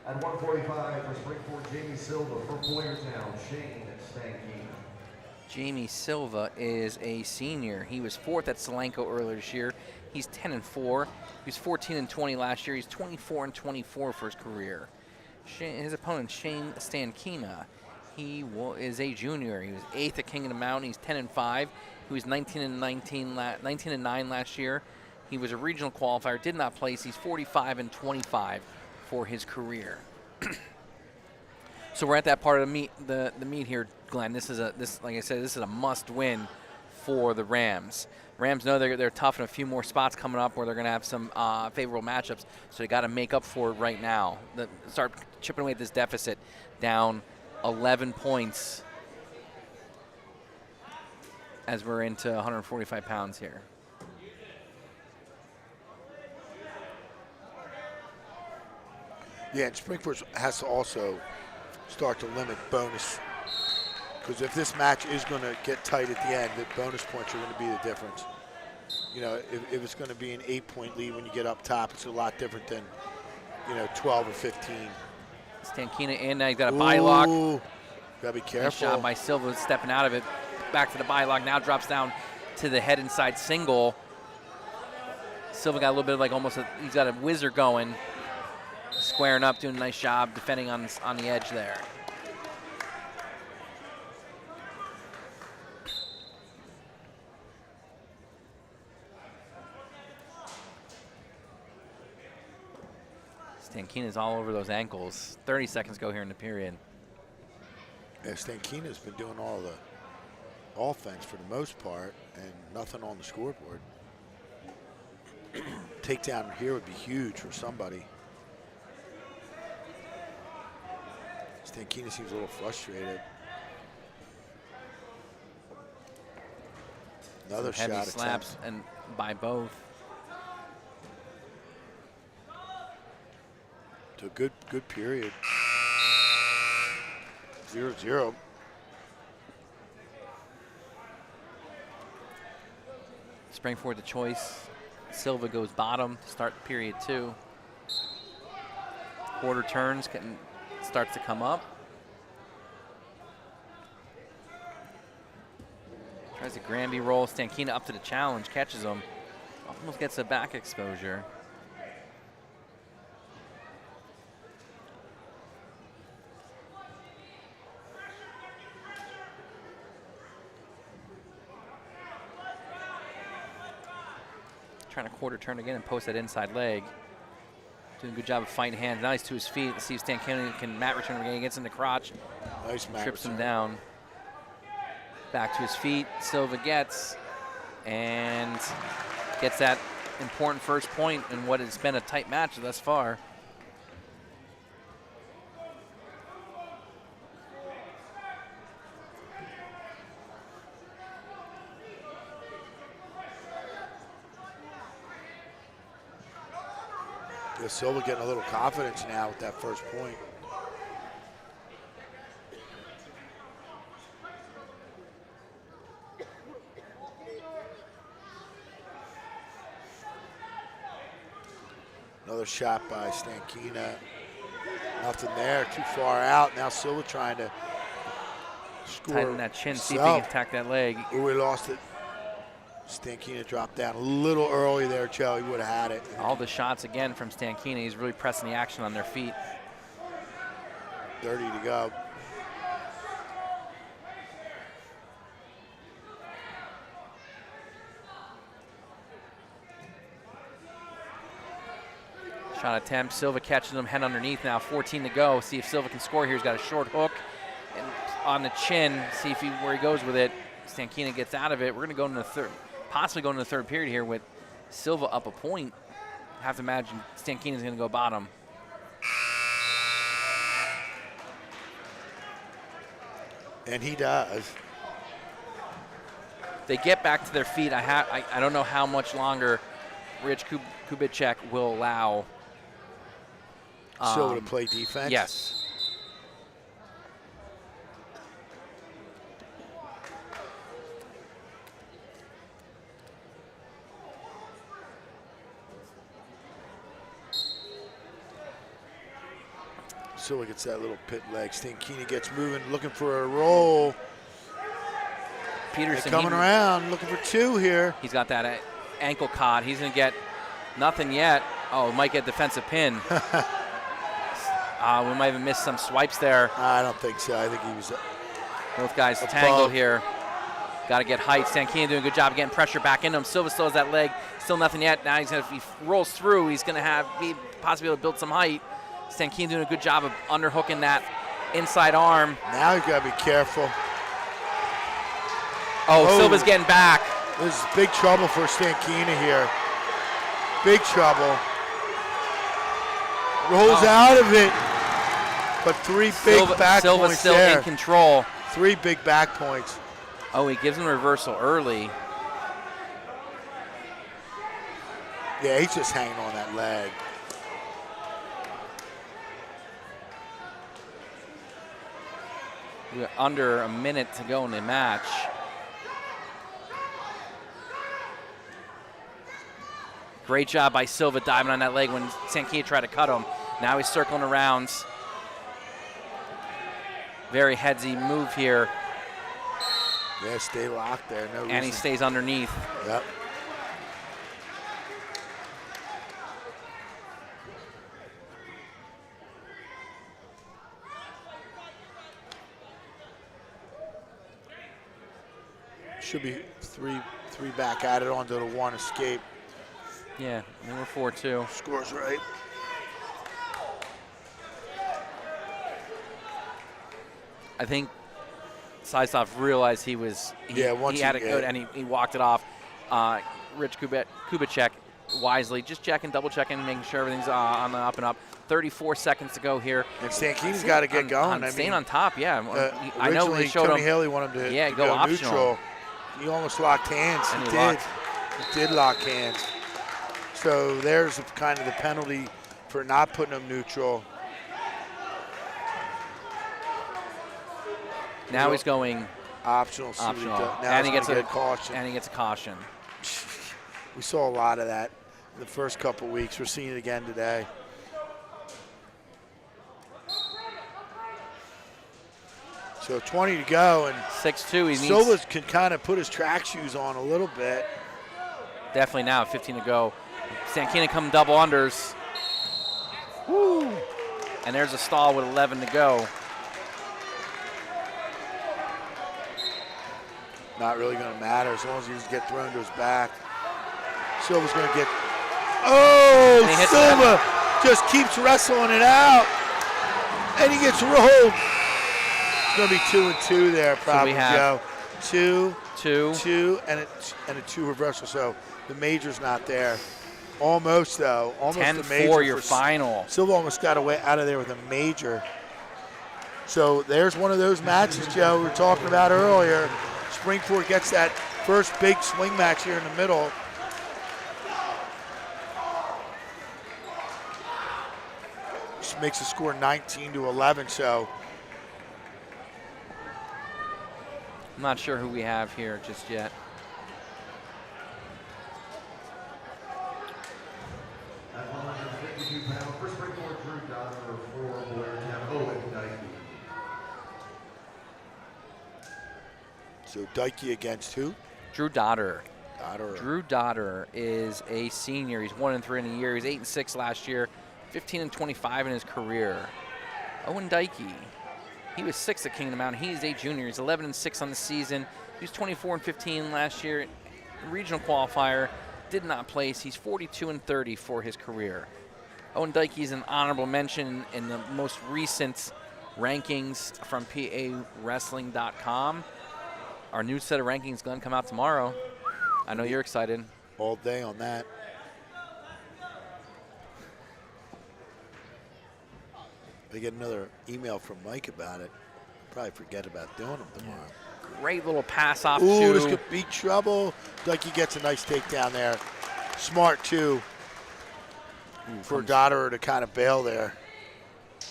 At 145 for Springford, Jamie Silva. For Boyertown, Shane Stankina. Jamie Silva is a senior. He was 4th at Solanco earlier this year. He's 10-4. He was 14-20 last year. He's 24-24 for his career. His opponent, Shane Stankina, he is a junior. He was 8th at King of the Mountain. He's 10-5. He was 19-9 last year. He was a regional qualifier, did not place. He's 45-25 for his career. So we're at that part of the meet here, Glenn. Like I said, this is a must-win for the Rams. Rams know they're tough in a few more spots coming up where they're going to have some favorable matchups, so they got to make up for it right now. Start chipping away at this deficit, down 11 points as we're into 145 pounds here. Yeah, and Springford has to also start to limit bonus, because if this match is going to get tight at the end, the bonus points are going to be the difference. You know, if it's going to be an 8-point lead when you get up top, it's a lot different than, 12 or 15. Stankina in, now he's got a bylock. Gotta be careful. Nice job by Silva stepping out of it. Back to the bylock, now drops down to the head inside single. Silva got a little bit of he's got a whizzer going. Squaring up, doing a nice job defending on the edge there. Stankina's all over those ankles. 30 seconds go here in the period. Yeah, Stankina's been doing all the offense for the most part and nothing on the scoreboard. Takedown here would be huge for somebody. Stankina seems a little frustrated. Another Some heavy shot slaps attempt. and by both. To a good period. 0-0. Springford the choice. Silva goes bottom to start period 2. Quarter turns, starts to come up. Tries a Granby roll. Stankina up to the challenge, catches him. Almost gets a back exposure. Trying to quarter turn again and post that inside leg. Doing a good job of fighting hands. Now he's to his feet. Let's see if Stankina can mat return him again. He gets in the crotch. Nice mat Trips him return. down. Back to his feet. Silva gets and gets that important first point in what has been a tight match thus far. Yeah, Silva getting a little confidence now with that first point. Another shot by Stankina. Nothing there, too far out. Now Silva trying to score. Tighten that chin, see if he can attack that leg. Oh, we lost it. Stankina dropped down a little early there, Joe. He would have had it. All the shots again from Stankina. He's really pressing the action on their feet. 30 to go. Shot attempt. Silva catches him, head underneath now. 14 to go. See if Silva can score here. He's got a short hook and on the chin. See if where he goes with it. Stankina gets out of it. We're going to go into the third, possibly go into the third period here with Silva up a point. I have to imagine Stankina's going to go bottom. And he does. They get back to their feet. I don't know how much longer Rich Kubicek will allow Silva to play defense? Yes. Silva gets that little pit leg. Stankina gets moving, looking for a roll. Peterson coming around, looking for two here. He's got that ankle caught. He's going to get nothing yet. Oh, might get defensive pin. We might have missed some swipes there. I don't think so. I think he was both guys tangled here. Got to get height. Stankina doing a good job of getting pressure back into him. Silva still has that leg. Still nothing yet. Now if he rolls through, he's going to be possibly able to build some height. Stankina doing a good job of underhooking that inside arm. Now you got to be careful. Oh, Silva's getting back. This is big trouble for Stankina here. Big trouble. Rolls out of it. But three big back Silva's points still there. in control. Three big back points. Oh, he gives him a reversal early. Yeah, he's just hanging on that leg. We're under a minute to go in the match. Great job by Silva diving on that leg when Stankina tried to cut him. Now he's circling around. Very headsy move here. Yeah, stay locked there. No reason. And he stays underneath. Yep. Should be three back at it onto the one escape. Yeah, and we're 4-2. Scores right. I think Saisov realized he had it good, and he walked it off. Rich Kubicek wisely just checking, double checking, making sure everything's on the up and up. 34 seconds to go here. And Stankina's got to get going. Staying on top, yeah. I know they showed Tony him. Haley wanted him to go optional. neutral. He almost locked hands. And He did lock hands. So there's kind of the penalty for not putting him neutral. Now he's going optional. Now and he gets a caution. And he gets a caution. We saw a lot of that in the first couple of weeks. We're seeing it again today. So 20 to go, and 6-2. Silva can kind of put his track shoes on a little bit. Definitely now, 15 to go. Stankina coming double unders. Woo! And there's a stall with 11 to go. Not really going to matter as long as he doesn't get thrown to his back. Silva's going to get. Oh, Silva just keeps wrestling it out, and he gets rolled. It's going to be 2 and 2 there, probably. So two, and a 2 reversal. So the major's not there. Almost though. Almost 10-4 your final. Silva almost got away out of there with a major. So there's one of those matches, Joe, we were talking about earlier. Springford gets that first big swing match here in the middle. Just makes the score 19 to 11. So I'm not sure who we have here just yet. At 152 pounds, first Springford, Drew Dodd, number 4, Boyertown, Owen Dyke. So Dykey against who? Drew Dodder. Dodder. Drew Dodder is a senior. He's 1-3 in a year. He's 8-6 last year, 15-25 in his career. Owen Dykey, he was 6 at Kingdom Mountain. He's a junior. He's 11-6 on the season. He was 24-15 last year. Regional qualifier, did not place. He's 42-30 for his career. Owen Dykey's an honorable mention in the most recent rankings from PAWrestling.com. Our new set of rankings is going to come out tomorrow. I know you're excited. All day on that. I get another email from Mike about it. Probably forget about doing them tomorrow. Great little pass off. Ooh, this could be trouble. Dykey gets a nice takedown there. Smart, too, for Dotterer to kind of bail there.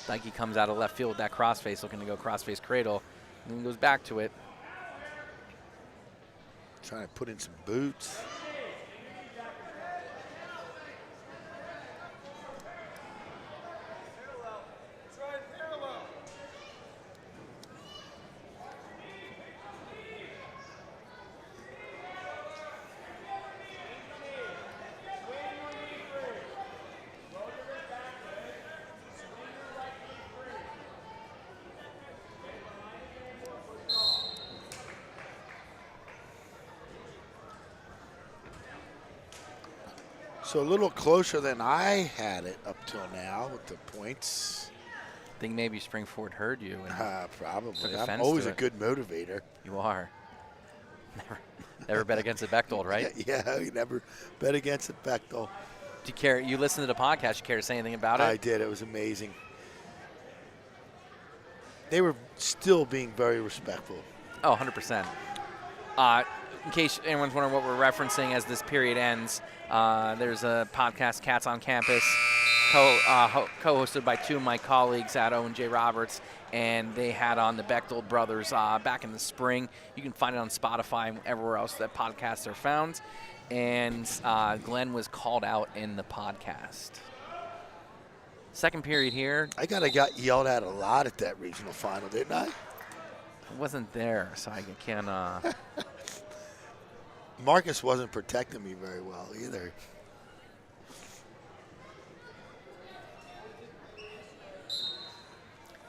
Dykey comes out of left field with that crossface, looking to go crossface cradle, and then goes back to it. Trying to put in some boots. So a little closer than I had it up till now with the points. I think maybe Springford heard you. And probably. took I'm always to a it. good motivator. You are. Never bet against the Bechtold, right? Yeah, you never bet against the Bechtold. Do you care? You listened to the podcast. You care to say anything about it? I did. It was amazing. They were still being very respectful. Oh, 100%. In case anyone's wondering what we're referencing as this period ends, there's a podcast, Cats on Campus, co-hosted by two of my colleagues at Owen J. Roberts, and they had on the Bechtold brothers back in the spring. You can find it on Spotify and everywhere else that podcasts are found. And Glenn was called out in the podcast. Second period here. I got yelled at a lot at that regional final, didn't I? I wasn't there, so I can't. Marcus wasn't protecting me very well either.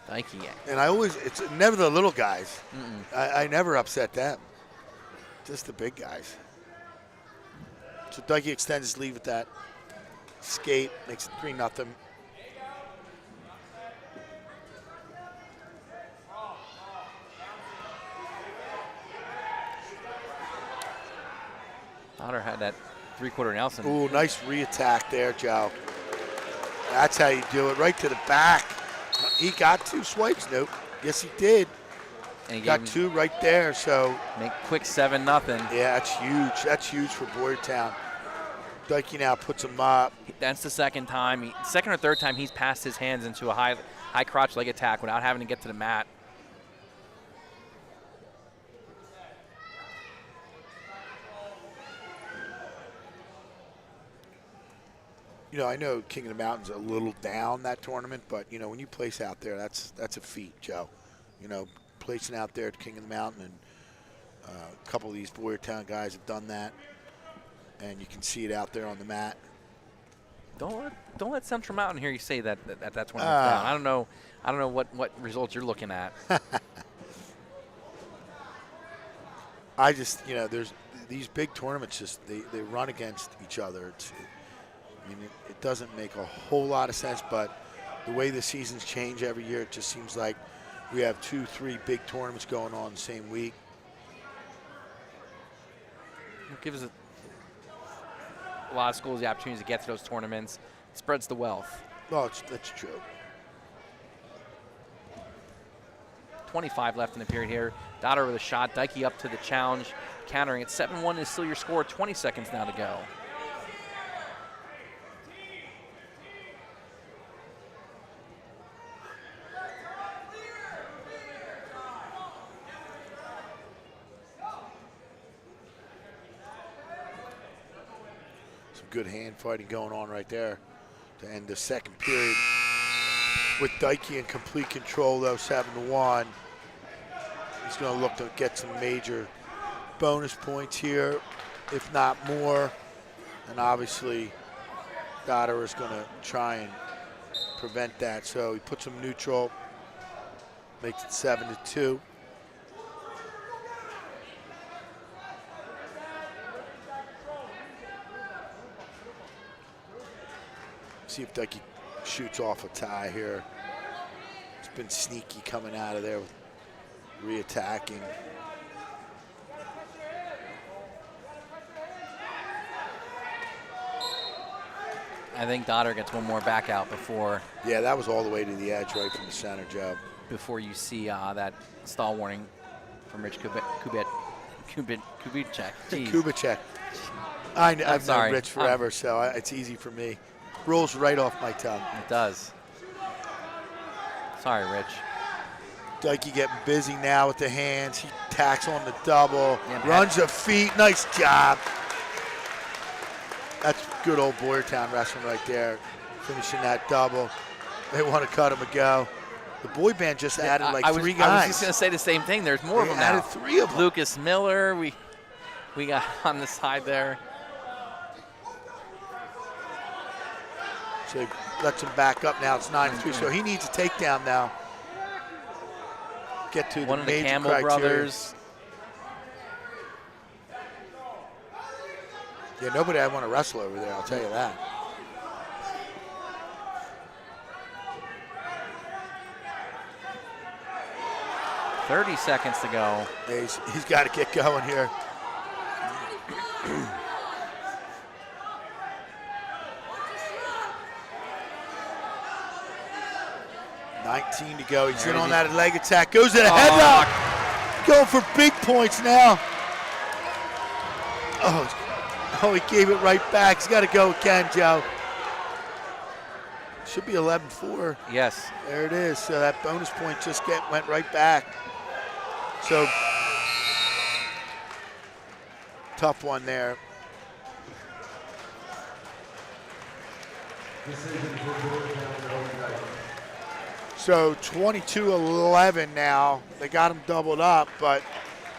Dykey. And it's never the little guys. I never upset them. Just the big guys. So Dykey extends his lead with that skate, makes it 3-0. Otter had that three-quarter Nelson. Ooh, nice re-attack there, Joe. That's how you do it, right to the back. He got 2 swipes, nope. Yes, he did. And he Got 2 right there, so. Make quick 7-0. Yeah, that's huge. That's huge for Boyertown. Dykey now puts him up. That's the second time, second or third time he's passed his hands into a high crotch leg attack without having to get to the mat. You know, I know King of the Mountain's a little down that tournament, but, you know, when you place out there, that's a feat, Joe. You know, placing out there at King of the Mountain, and a couple of these Boyertown guys have done that, and you can see it out there on the mat. Don't let Central Mountain hear you say that that's one down. I don't know what results you're looking at. I just, you know, there's these big tournaments, just they run against each other. It doesn't make a whole lot of sense, but the way the seasons change every year, it just seems like we have 2-3 big tournaments going on the same week. It gives a lot of schools the opportunity to get to those tournaments. It spreads the wealth. Well, that's true. 25 left in the period here. Dotterer with a shot. Dykey up to the challenge, countering it. 7-1 is still your score. 20 seconds now to go. Good hand fighting going on right there to end the second period. With Dykey in complete control, though, 7-1. He's going to look to get some major bonus points here, if not more. And obviously, Dotterer is going to try and prevent that. So he puts him neutral, makes it 7-2. See if Dykey shoots off a tie here. It's been sneaky coming out of there, with re-attacking. I think Dotter gets one more back out before. Yeah, that was all the way to the edge, right from the center, Joe. Before you see that stall warning from Rich Kubicek. Jeez. Kubicek. I've sorry. known Rich forever, so it's easy for me. Rolls right off my tongue. It does. Sorry, Rich. Dikey getting busy now with the hands. He tacks on the double, Yeah, runs the feet. Nice job. That's good old Boyertown wrestling right there, finishing that double. They want to cut him a go. The boy band just added three guys. I was just going to say the same thing. There's more of them now. Added 3 of them. Lucas Miller, we got on the side there. So he lets him back up now. It's 9-3. So he needs a takedown now. Get to One the of the major Campbell criteria. brothers. Yeah, nobody I want to wrestle over there, I'll tell you that. .30 seconds to go. He's got to get going here. $19 to go. He's in on that leg attack. Goes to the headlock. Going for big points now. Oh, he gave it right back. He's got to go again, Joe. Should be 11-4. Yes. There it is. So that bonus point just went right back. So tough one there. So 22-11 now. They got him doubled up, but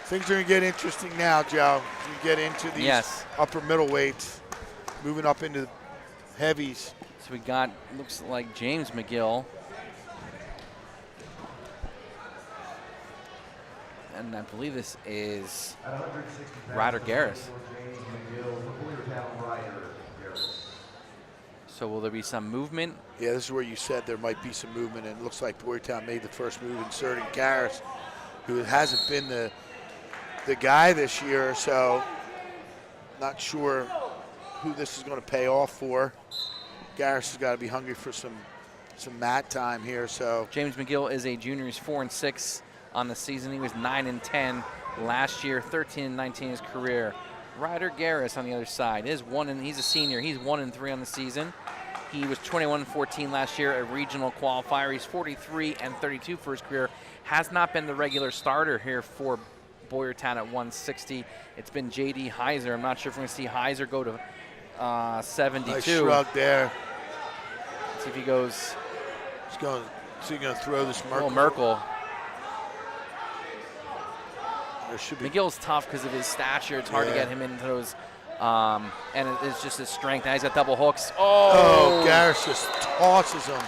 things are going to get interesting now, Joe. You get into these upper middleweights, moving up into the heavies. So we got, looks like James McGill. And I believe this is Ryder Garris. So will there be some movement? Yeah, this is where you said there might be some movement, and it looks like Boyertown made the first move, inserting Garris, who hasn't been the guy this year, so not sure who this is going to pay off for. Garris has got to be hungry for some mat time here. So James McGill is a junior. He's 4-6 on the season. He was 9-10 last year, 13-19 in his career. Ryder Garris on the other side he's a senior. He's 1-3 on the season. He was 21-14 last year, a regional qualifier. He's 43-32 for his career. Has not been the regular starter here for Boyertown at 160. It's been J.D. Kaiser. I'm not sure if we're going to see Kaiser go to 72. Nice shrug there. Let's see if he goes. He's going to throw this Merkel. Merkel. There should be. McGill's tough because of his stature. It's hard to get him into those. And it's just his strength. Now he's got double hooks. Oh, Garris just tosses him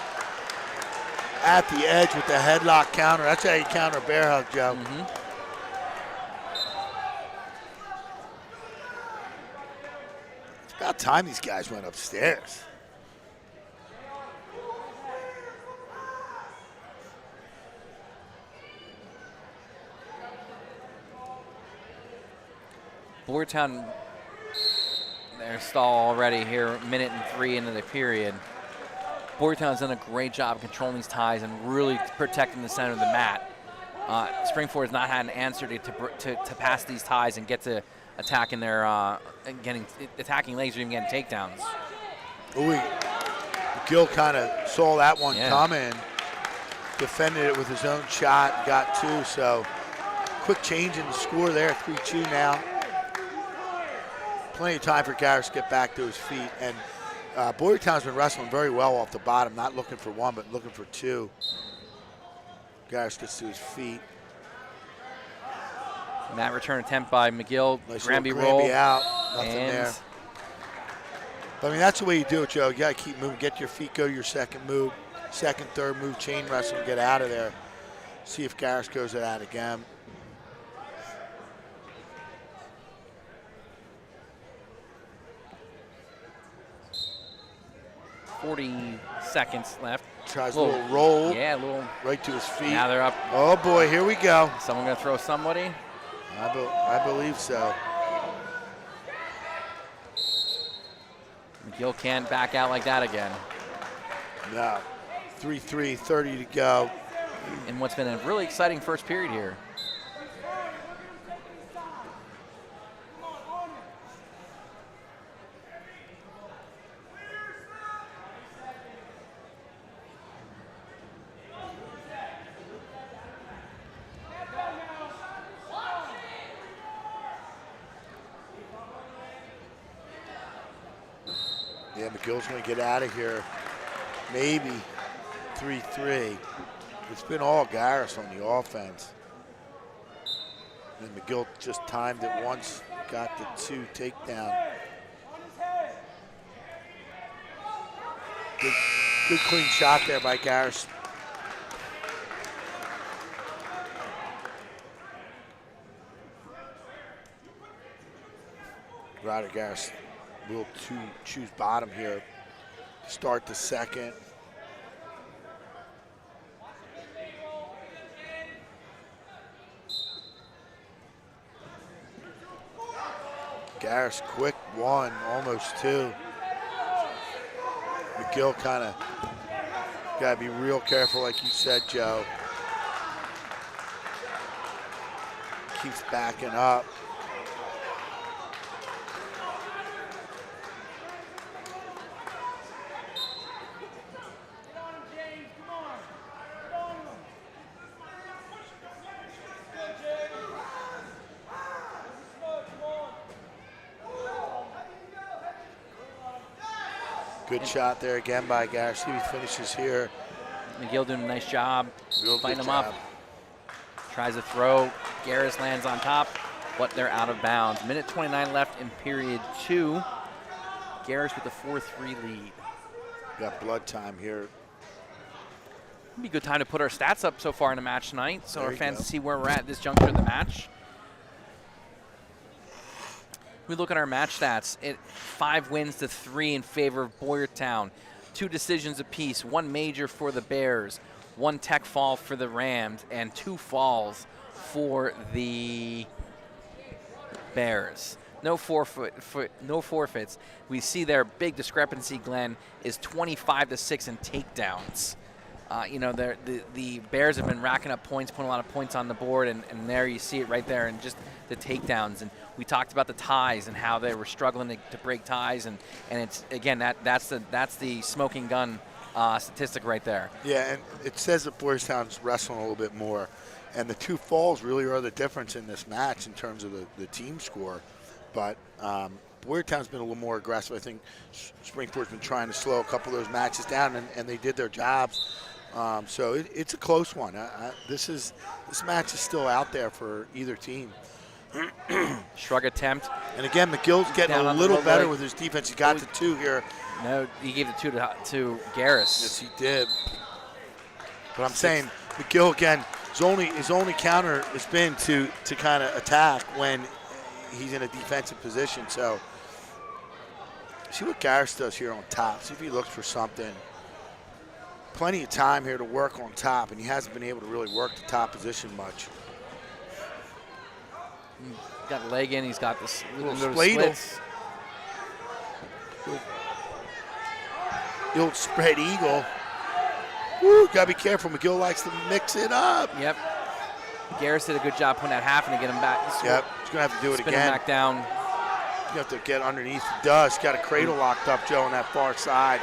at the edge with the headlock counter. That's how you counter a bear hug, Joe. It's about time these guys went upstairs. Boyertown, their stall already here, 1:03 into the period. Boyertown's done a great job controlling these ties and really protecting the center of the mat. Springford has not had an answer to pass these ties and get to attacking their attacking legs or even getting takedowns. Ooh, Gill kind of saw that one coming, defended it with his own shot, got 2. So quick change in the score there, 3-2 now. Plenty of time for Garris to get back to his feet. And Boyertown's been wrestling very well off the bottom, not looking for 1, but looking for 2. Garris gets to his feet. Mat return attempt by McGill. Nice Granby roll. roll. Out. Nothing there. But I mean, that's the way you do it, Joe. You got to keep moving. Get your feet, go to your second move, second, third move, chain wrestle, get out of there. See if Garris goes to that again. 40 seconds left. Tries a little roll. Yeah, a little. Right to his feet. Now they're up. Oh, boy, here we go. Someone going to throw somebody? I believe so. McGill can't back out like that again. No. 3-3, 30 to go. In what's been a really exciting first period here. Yeah, McGill's going to get out of here. Maybe 3-3. It's been all Garris on the offense. And McGill just timed it once, got the 2 takedown. Good clean shot there by Garris. Ryder Garris will choose bottom here. Start the second. Garris quick 1, almost 2. McGill kind of got to be real careful, like you said, Joe. Keeps backing up. Good shot there again by Garris. See if he finishes here. McGill doing a nice job fighting him job. up. Tries to throw. Garris lands on top, but they're out of bounds. Minute 29 left in period 2. Garris with a 4-3 lead. Got blood time here. It'd be a good time to put our stats up so far in the match tonight, so There our you fans go. can see where we're at this juncture of the match. We look at our match stats. 5 wins to 3 in favor of Boyertown. 2 decisions apiece. 1 major for the Bears. 1 tech fall for the Rams, and 2 falls for the Bears. No forfeits. We see their big discrepancy, Glenn, is 25-6 in takedowns. You know, the Bears have been racking up points, putting a lot of points on the board, and there you see it right there, and just the takedowns. And we talked about the ties and how they were struggling to break ties, and it's again that's the smoking gun statistic right there. Yeah, and it says that Boyertown's wrestling a little bit more, and the 2 falls really are the difference in this match in terms of the team score. But Boyertown's been a little more aggressive. I think Springport's been trying to slow a couple of those matches down, and they did their jobs. So it's a close one. This match is still out there for either team. Shrug attempt. And again, McGill's getting Down a on the little low better leg. with his defense. He got the 2 here. No, he gave the 2 to Garris. Yes, he did. But I'm saying McGill again. His only counter has been to kind of attack when he's in a defensive position. So see what Garris does here on top. See if he looks for something. Plenty of time here to work on top, and he hasn't been able to really work the top position much. Got a leg in. He's got this Little little spladle. splits. The old spread eagle. Woo, gotta be careful. McGill likes to mix it up. Yep. Garris did a good job putting that half and to get him back. Yep, he's gonna have to do it Spin him again. back down. You have to get underneath. He does. Got a cradle locked up, Joe, on that far side.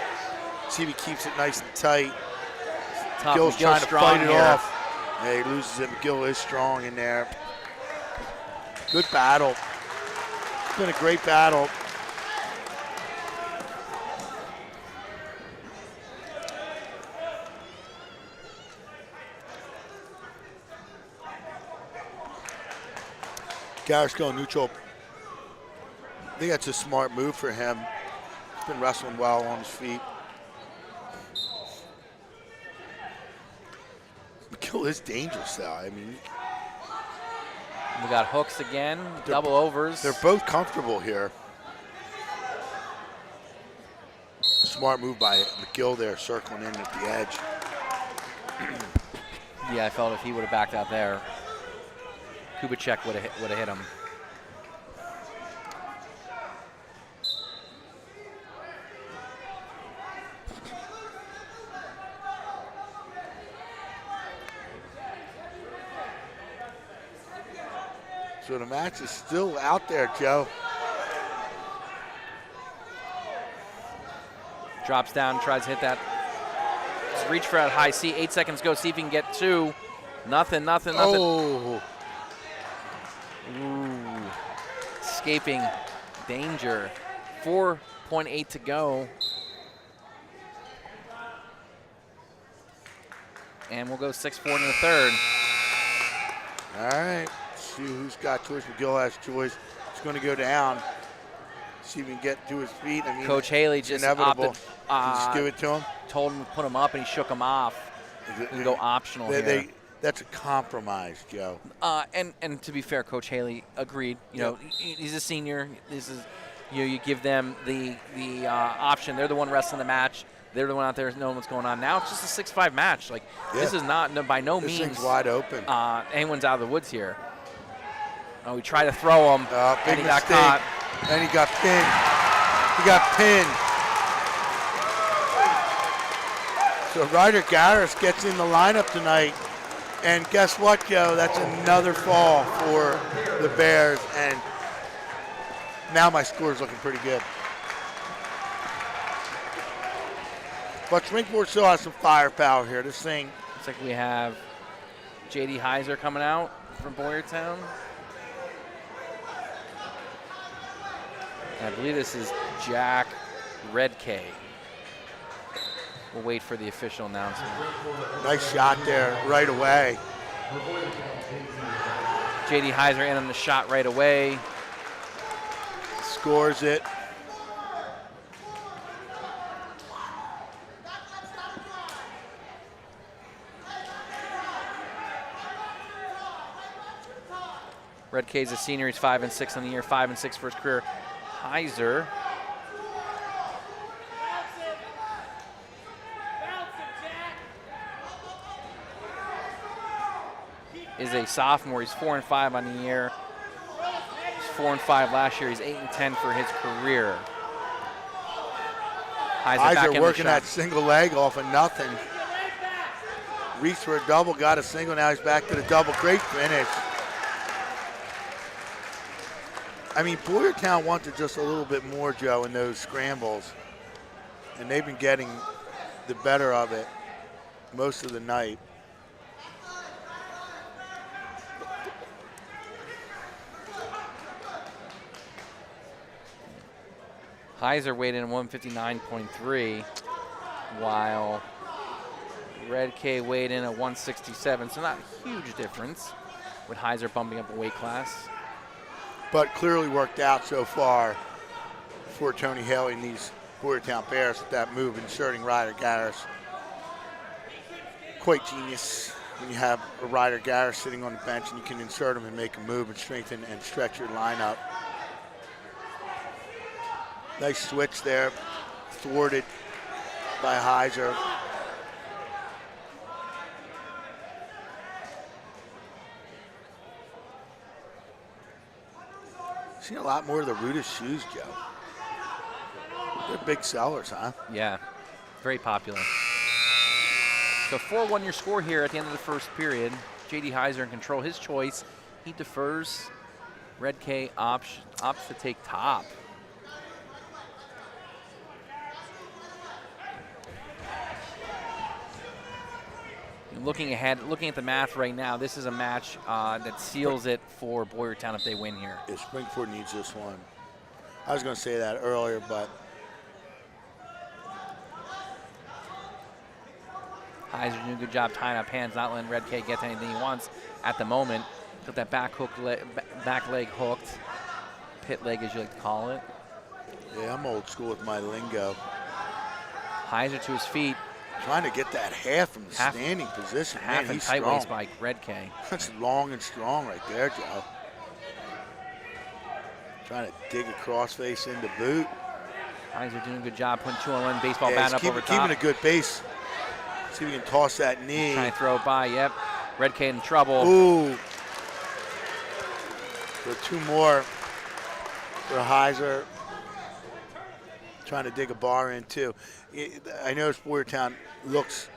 See if he keeps it nice and tight. Tough. McGill's trying to strong fight it here. off. Yeah, he loses it. McGill is strong in there. Good battle. It's been a great battle. Garris going neutral. I think that's a smart move for him. He's been wrestling well on his feet. McGill is dangerous, though. I mean, We got hooks again, double overs. they're both comfortable here. Smart move by McGill there, circling in at the edge. Yeah, I felt if he would have backed out there, Kubicek would have hit him. So the match is still out there, Joe. Drops down, tries to hit that. Just reach for that high C. 8 seconds go. See if he can get 2. Nothing. Oh. Ooh. Escaping danger. 4.8 to go. And we'll go 6-4 in the third. All right. See who's got choice. McGill has choice. He's going to go down. See if he can get to his feet. I mean, Coach Haley just inevitable. opted, Just give it to him. told him to put him up, and he shook him off. He can go optional here. That's a compromise, Joe. And to be fair, Coach Haley agreed. You know, he's a senior. This is, you give them the option. They're the one wrestling the match. They're the one out there knowing what's going on. Now it's just a 6-5 match. Like this is not by no means. This thing's wide open. Anyone's out of the woods here. Oh, we tried to throw him, big and he got mistake. caught. And he got pinned. He got pinned. So Ryder Garris gets in the lineup tonight. And guess what, Joe? That's another fall for the Bears. And now my score is looking pretty good. But Springport still has some firepower here. This thing. Looks like we have J.D. Kaiser coming out from Boyertown. And I believe this is Jack Redkay. We'll wait for the official announcement. Nice shot there right away. J.D. Kaiser in on the shot right away. Scores it. Redkay's a senior. He's 5-6 on the year, 5-6 for his career. Kaiser is a sophomore. He's 4-5 on the year. He's 4-5 last year. He's 8-10 for his career. Kaiser working that single leg off of nothing. Reached for a double, got a single. Now he's back to the double. Great finish. I mean, Boyertown wanted just a little bit more, Joe, in those scrambles. And they've been getting the better of it most of the night. Kaiser weighed in at 159.3, while Redkay weighed in at 167. So not a huge difference with Kaiser bumping up a weight class. But clearly worked out so far for Tony Haley and these Boyertown Bears with that move, inserting Ryder Garris. Quite genius when you have a Ryder Garris sitting on the bench and you can insert him and make a move and strengthen and stretch your lineup. Nice switch there, thwarted by Kaiser. Seen a lot more of the Rudis shoes, Joe. They're big sellers, huh? Yeah, very popular. So 4-1 your score here at the end of the first period. J.D. Kaiser in control. His choice, he defers. Redkay opts to take top. Looking ahead, looking at the math right now, this is a match that seals it for Boyertown if they win here. Yeah, Springford needs this one. I was going to say that earlier, but Kaiser doing a good job tying up hands, not letting Redkay get to anything he wants at the moment. Got that back leg hooked, pit leg as you like to call it. yeah, I'm old school with my lingo. Kaiser to his feet. Trying to get that half from the standing position. Half Man, and he's tight strong. waist by Redkay. That's long and strong right there, Joe. Trying to dig a crossface into boot. Kaiser doing a good job putting 2-on-1 baseball Yeah, bat up over top. Keeping a good base. See if we can toss that knee. Trying to throw it by, yep. Red Kid in trouble. Ooh. So 2 more for Kaiser. Trying to dig a bar in too. I noticed Boyertown looks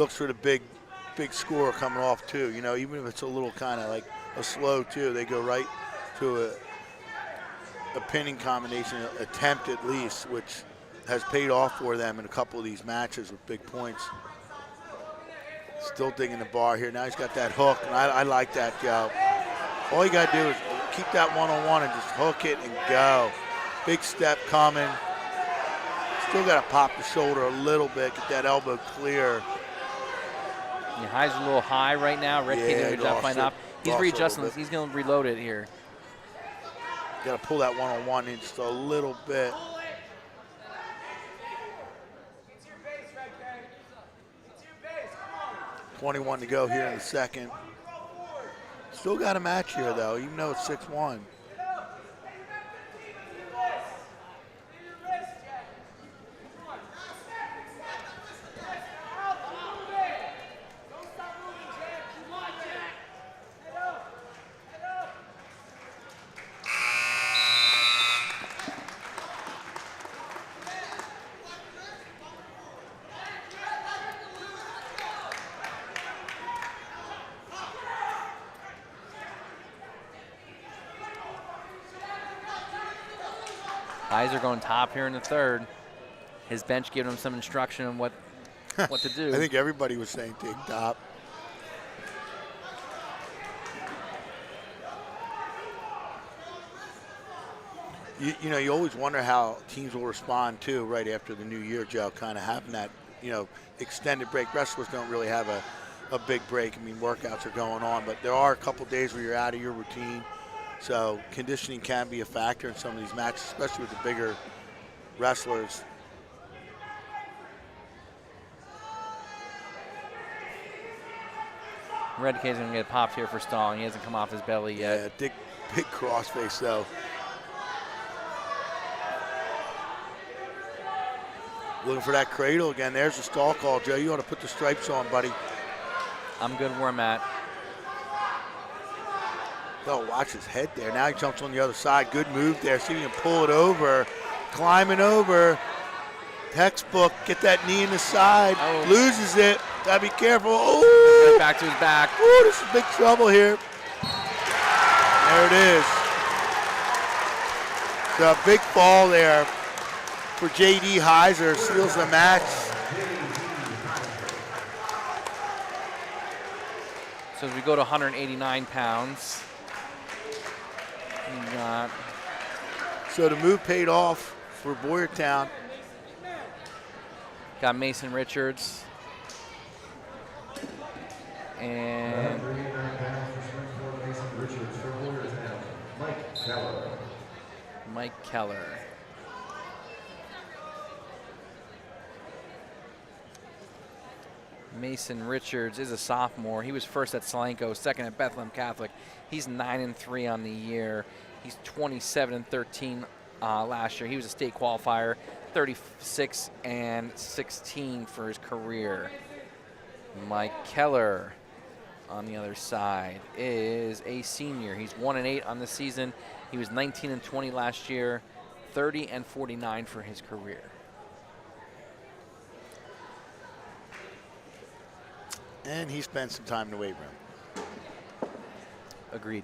for the big score coming off too. You know, even if it's a little kind of like a slow too, they go right to a pinning combination attempt at least, which has paid off for them in a couple of these matches with big points. Still digging the bar here. Now he's got that hook, and I like that, Joe. All you got to do is keep that one-on-one and just hook it and go. Big step coming. Still got to pop the shoulder a little bit, get that elbow clear. Yeah, High's a little high right now. Red Kid doing a good job flying up. He's readjusting. He's going to reload it here. Got to pull that one-on-one in just a little bit. It's your base, Red Kid. It's your base. Come on. 21 to go here in the second. Still got a match here, though, even though it's 6-1. Kaiser going top here in the third. His bench giving him some instruction on what to do. I think everybody was saying dig top. You know, you always wonder how teams will respond too right after the new year, Joe, kind of having that, you know, extended break. Wrestlers don't really have a big break. I mean, workouts are going on, but there are a couple days where you're out of your routine. So conditioning can be a factor in some of these matches, especially with the bigger wrestlers. Red Kid's going to get popped here for stalling. He hasn't come off his belly yet. Yeah, big crossface though. Looking for that cradle again. There's the stall call, Joe. You ought to put the stripes on, buddy. I'm good where I'm at. Oh, watch his head there. Now he jumps on the other side. Good move there. See if he can pull it over. Climbing over. Textbook. Get that knee in the side. Oh. Loses it. Gotta be careful. Oh! Right back to his back. Oh, this is big trouble here. There it is. The big fall there for J.D. Kaiser. Seals the match. So as we go to 189 pounds, we got So the move paid off for Boyertown. Mason Richards. And 139 pounds for Springfield, Mason Richards for Boyertown, Mike Keller. Mike Keller. Mason Richards is a sophomore. He was first at Solanco, second at Bethlehem Catholic. He's 9-3 on the year. He's 27-13 last year. He was a state qualifier, 36-16 for his career. Mike Keller on the other side is a senior. He's 1-8 on the season. He was 19-20 last year, 30-49 for his career. And he spent some time in the weight room. Agreed.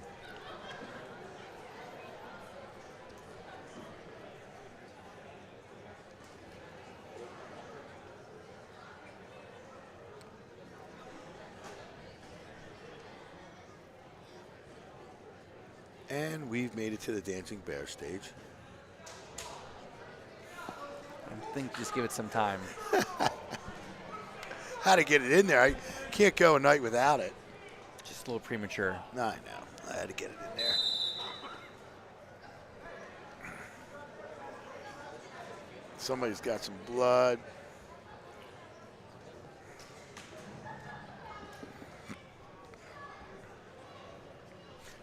And we've made it to the Dancing Bear stage. I think just give it some time. How to get it in there. I can't go a night without it. Just a little premature. No, I know. I had to get it in there. Somebody's got some blood.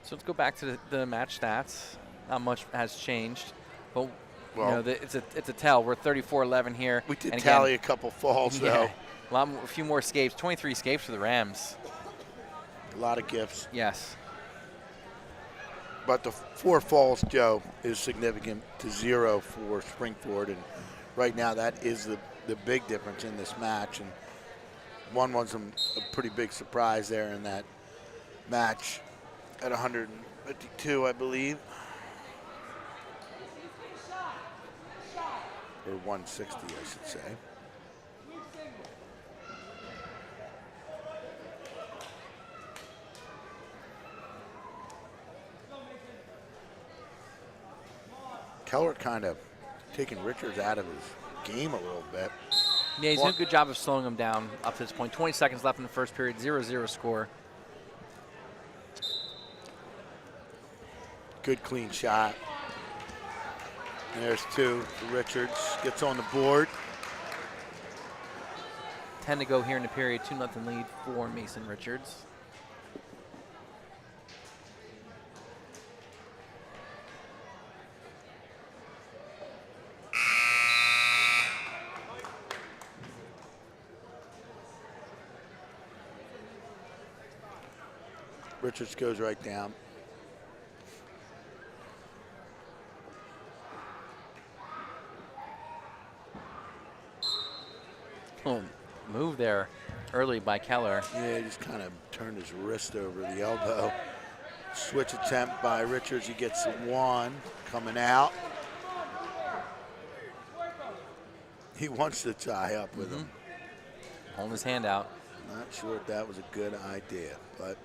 So let's go back to the match stats. Not much has changed, but Well, it's a tell. We're 34-11 here. we did and tally again, a couple falls, yeah, though. a few more escapes. 23 escapes for the Rams. A lot of gifts. Yes. But the 4 falls, Joe, is significant to 0 for Springford. And right now that is the big difference in this match. And one was a pretty big surprise there in that match at 152, I believe. Or 160, I should say. Keller kind of taking Richards out of his game a little bit. Yeah, he's doing a good job of slowing him down up to this point. 20 seconds left in the first period, 0-0 score. Good clean shot. There's 2 for Richards. Gets on the board. 10 to go here in the period. 2-0 lead for Mason Richards. Richards goes right down. Oh, move there early by Keller. Yeah, he just kind of turned his wrist over the elbow. Switch attempt by Richards. He gets 1 coming out. He wants to tie up with him. Holding his hand out. Not sure if that was a good idea, but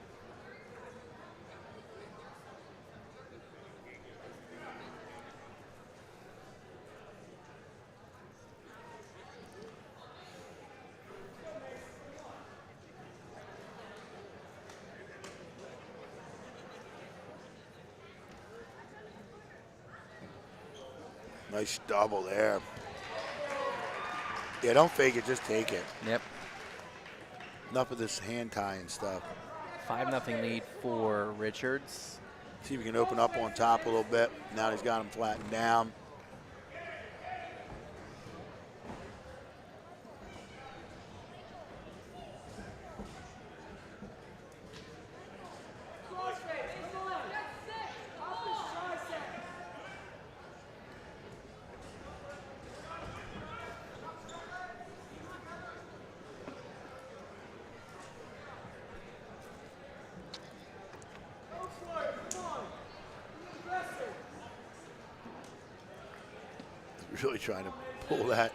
nice double there. Yeah, don't fake it, just take it. Yep. Enough of this hand tying stuff. 5-0 lead for Richards. See if he can open up on top a little bit. Now he's got him flattened down. Really trying to pull that.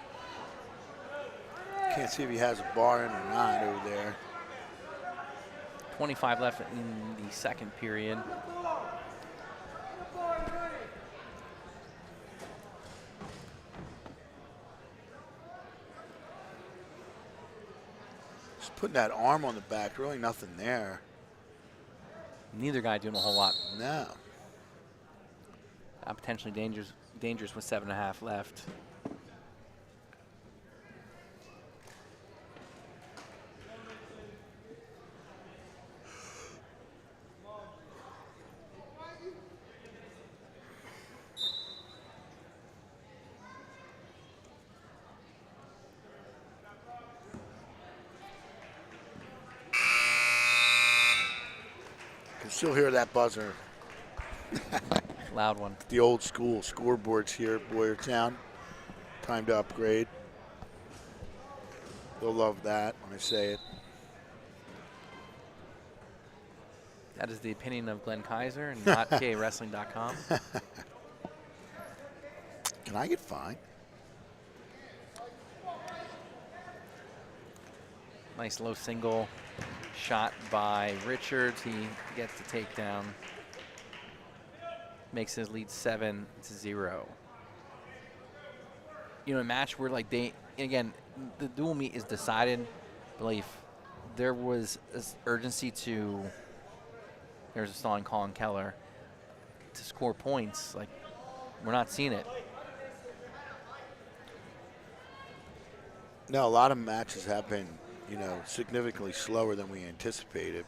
Can't see if he has a bar in or not over there. 25 left in the second period. Just putting that arm on the back, really nothing there. Neither guy doing a whole lot. No. Potentially dangerous with 7.5 left. Can still hear that buzzer. Loud one. The old school scoreboards here at Boyertown. Time to upgrade. They'll love that when I say it. That is the opinion of Glenn Kaiser and not PAWrestling.com. Can I get fined? Nice low single shot by Richards. He gets the takedown. Makes his lead 7-0. You know, a match where like again, the dual meet is decided, but like if there was urgency to, there's a stalling call on Keller to score points, like we're not seeing it. No, a lot of matches have been, you know, significantly slower than we anticipated.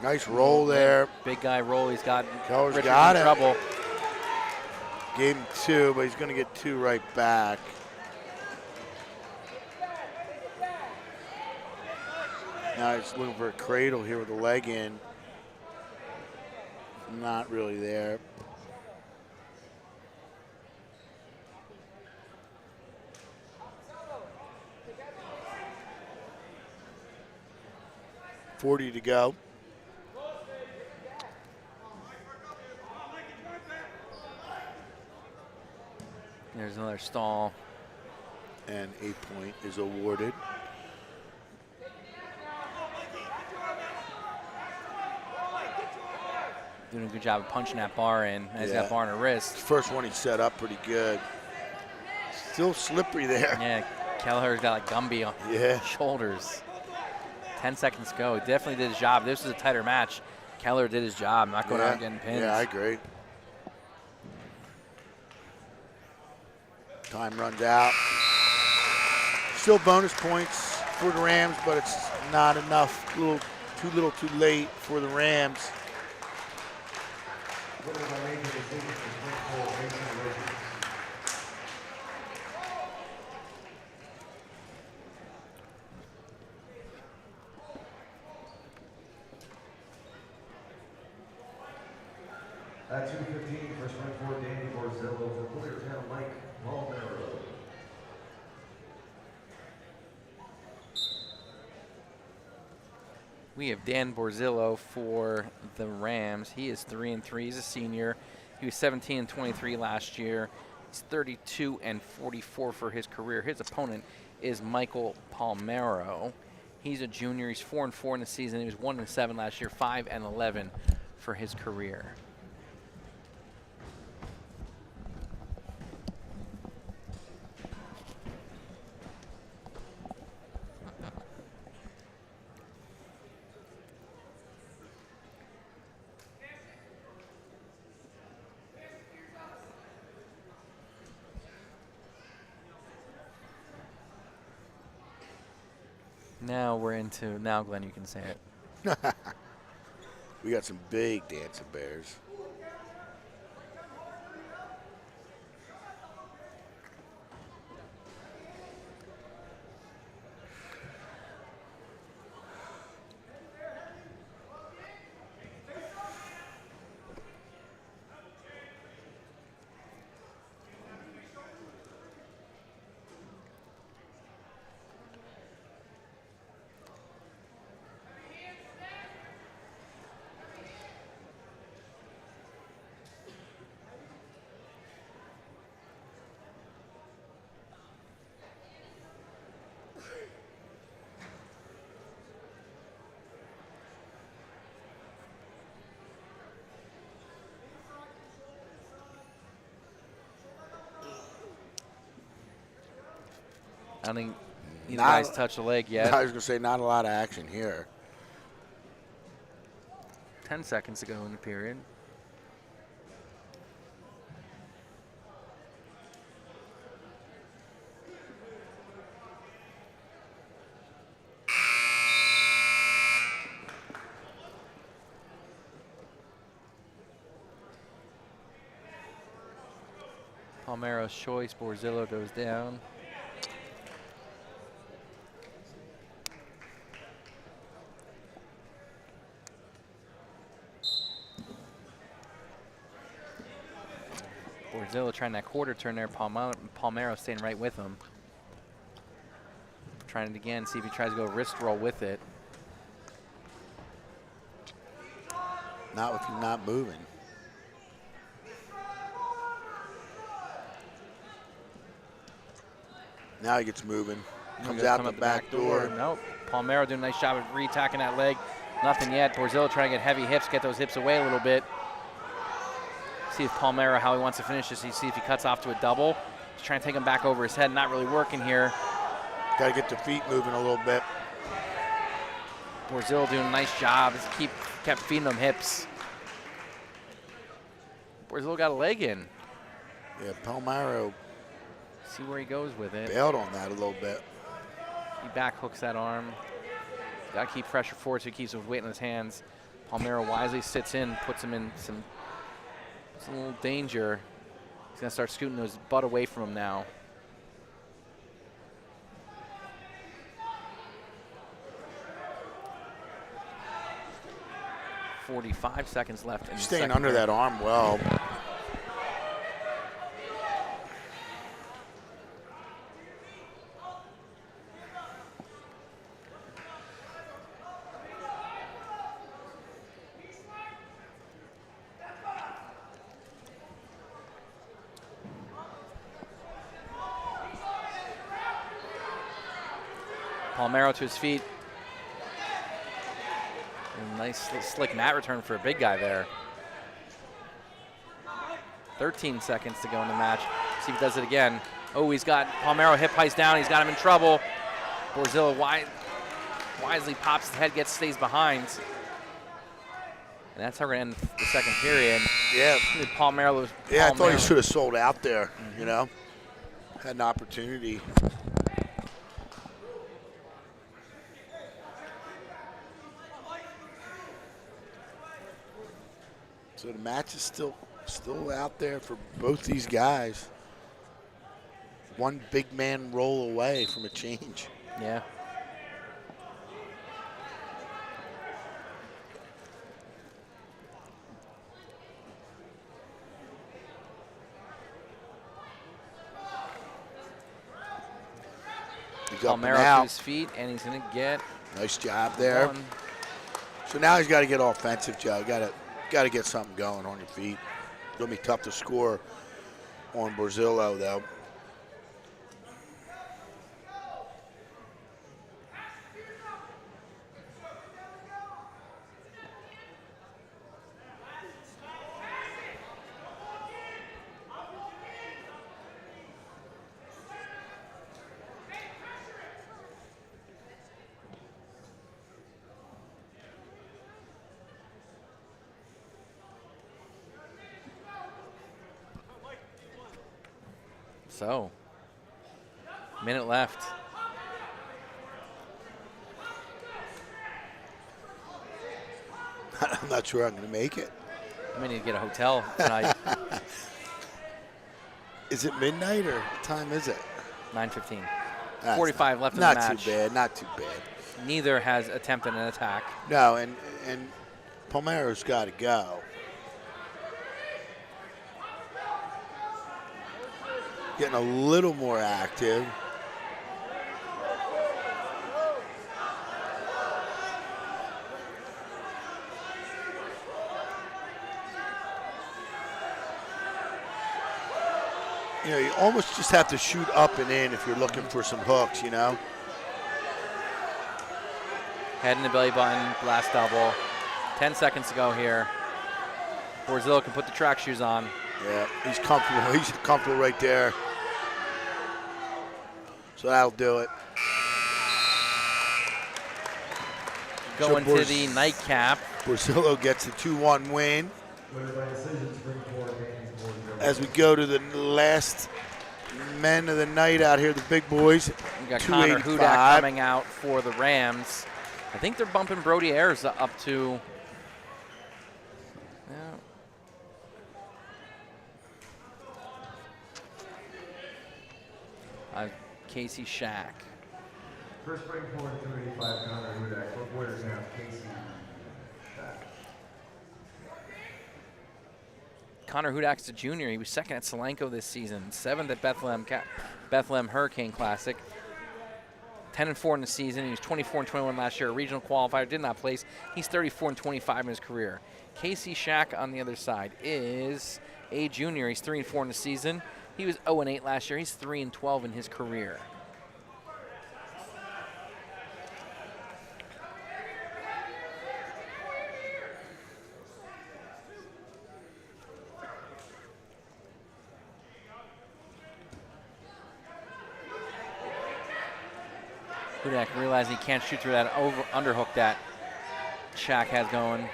Nice roll there. Big guy roll. He's got Keller's Richards got in it. trouble. Gave him 2, but he's going to get 2 right back. Now he's looking for a cradle here with the leg in. Not really there. .40 to go. There's another stall. And a point is awarded. Doing a good job of punching that bar in. Has that bar on her wrist. First one he set up pretty good. Still slippery there. Yeah, Kelleher's got like Gumby on shoulders. 10 seconds to go. He definitely did his job. This is a tighter match. Kelleher did his job, not going out and getting pins. Yeah, I agree. Time runs out. Still bonus points for the Rams, but it's not enough. Too little too late for the Rams. At 2:15, first rank for Danny Borzillo for Boyertown, Mike Palmero. We have Dan Borzillo for the Rams. He is 3-3. He's a senior. He was 17-23 last year. He's 32-44 for his career. His opponent is Michael Palmero. He's a junior. He's 4-4 in the season. He was 1-7 last year, 5-11 for his career. Now Glenn, you can say it. We got some big dancing bears. I don't think either guy's touched the leg yet. I was going to say not a lot of action here. 10 seconds to go in the period. Palmero's choice. Borzillo goes down. Borzillo trying that quarter turn there. Palmero staying right with him. Trying it again, see if he tries to go wrist roll with it. Not with you not moving. Now he gets moving. Comes out the back door. Nope. Palmero doing a nice job of re-attacking that leg. Nothing yet. Borzillo trying to get heavy hips, get those hips away a little bit. See if Palmero, how he wants to finish this. See if he cuts off to a double. He's trying to take him back over his head. Not really working here. Got to get the feet moving a little bit. Borzillo doing a nice job. Kept feeding him hips. Borzillo got a leg in. Yeah, Palmero. See where he goes with it. Bailed on that a little bit. He back hooks that arm. Got to keep pressure forward so he keeps his weight in his hands. Palmero wisely sits in, puts him in some little danger. He's going to start scooting his butt away from him now. .45 seconds left in the Staying second under period. that arm well. Palmero to his feet. A nice slick mat return for a big guy there. 13 seconds to go in the match. See if he does it again. Oh, he's got Palmero hip heist down. He's got him in trouble. Borzillo wisely pops his head, stays behind. And that's how we're going to end the second period. Yeah. Palmero. Yeah, I thought he should have sold out there, you know. Had an opportunity. So the match is still out there for both these guys. One big man roll away from a change. Yeah. Palmero to his feet, and he's going to get nice job there. one. So now he's got to get offensive, Joe. Got to get something going on your feet. It'll be tough to score on Borzillo, though. So, minute left. I'm not sure I'm going to make it. I may need to get a hotel tonight. Is it midnight or what time is it? 9:15. That's 45 left in the match. Not too bad, not too bad. Neither has attempted an attack. No, and Palmero's got to go. Getting a little more active. You know, you almost just have to shoot up and in if you're looking for some hooks, you know. Head in the belly button, blast double. 10 seconds to go here. Borzillo can put the track shoes on. Yeah, he's comfortable. He's comfortable right there. So that'll do it. Going to the nightcap. Borzillo gets the 2-1 win. Winner by decision, Supreme Court, Borzillo. As we go to the last men of the night out here, the big boys. We got Connor 285. Hudak coming out for the Rams. I think they're bumping Brody Ayers up to. Casey Shack. First Supreme Court, 285, Connor Hudak. For Boyertown, Casey Shack. Connor Hudak's a junior. He was second at Solanco this season, 7th at Bethlehem Hurricane Classic. 10-4 in the season. He was 24-21 last year. A regional qualifier, did not place. He's 34-25 in his career. Casey Shack on the other side is a junior. He's 3-4 in the season. He was 0-8 last year. He's 3-12 in his career. Hudak realizing he can't shoot through that underhook that Shack has going.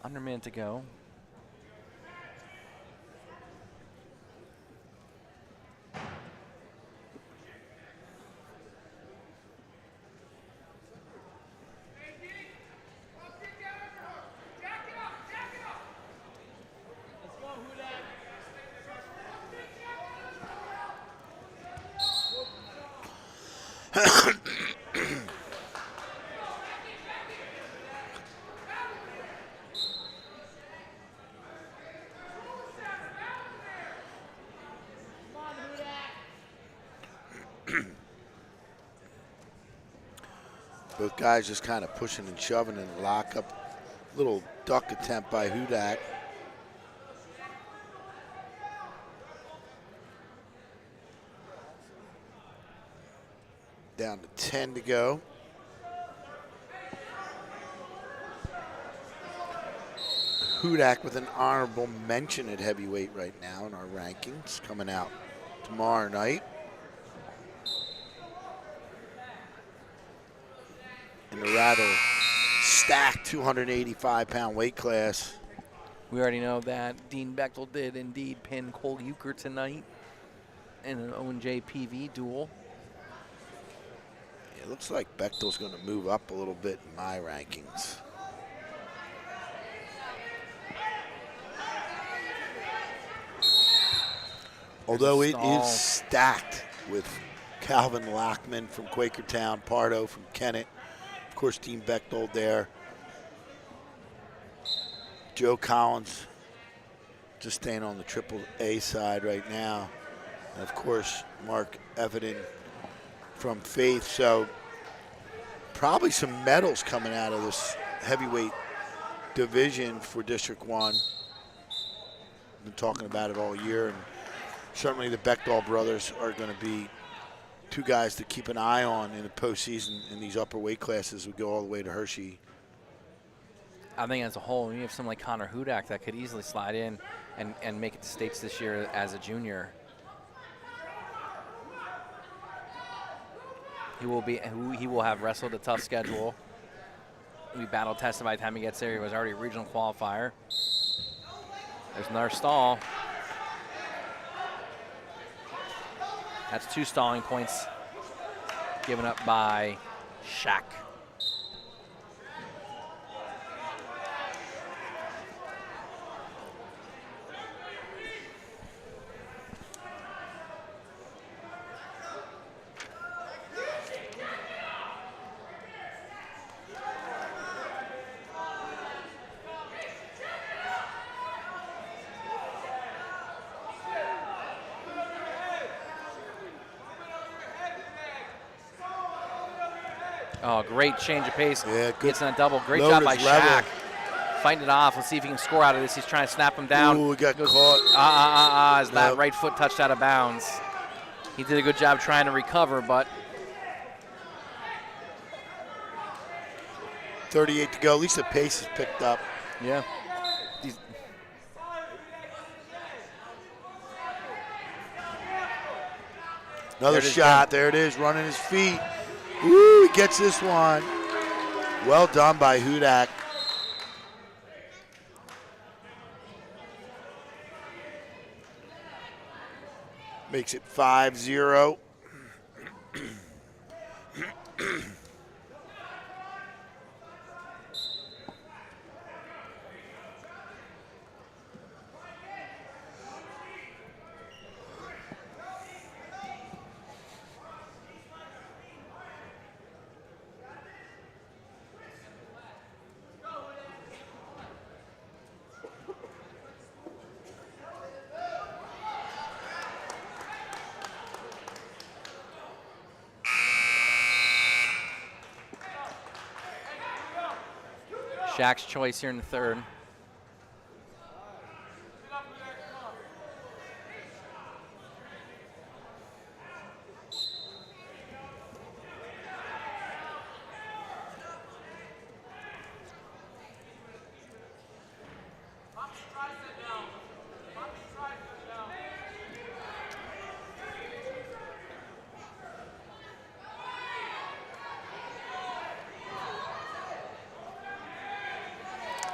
Under a minute to go. Both guys just kind of pushing and shoving and lock up. Little duck attempt by Hudak. Down to 10 to go. Hudak with an honorable mention at heavyweight right now in our rankings, coming out tomorrow night. In the rather stacked 285-pound weight class. We already know that Dean Bechtel did indeed pin Cole Euchre tonight in an O&J PV duel. It looks like Bechtel's going to move up a little bit in my rankings. Although it is stacked with Calvin Lockman from Quakertown, Pardo from Kennett, of course Dean Bechtel there, Joe Collins just staying on the Triple A side right now, and of course Mark Everton from Faith. So probably some medals coming out of this heavyweight division for District 1. Been talking about it all year, and certainly the Bechtel brothers are going to be two guys to keep an eye on in the postseason in these upper weight classes. We go all the way to Hershey. I think as a whole, you have someone like Connor Hudak that could easily slide in and make it to states this year as a junior. He will have wrestled a tough schedule. He'll be battle tested by the time he gets there. He was already a regional qualifier. There's another stall. That's 2 stalling points given up by Shaq. Oh, great change of pace. Yeah, good. Gets on a double. Great Load job by his level. Shaq. Fighting it off. Let's see if he can score out of this. He's trying to snap him down. Ooh, we got caught. As that right foot touched out of bounds. He did a good job trying to recover, but 38 to go. At least the pace is picked up. yeah. Another shot. There it is, running his feet. Ooh, he gets this one. Well done by Hudak. Makes it 5-0. Shaq's choice here in the third.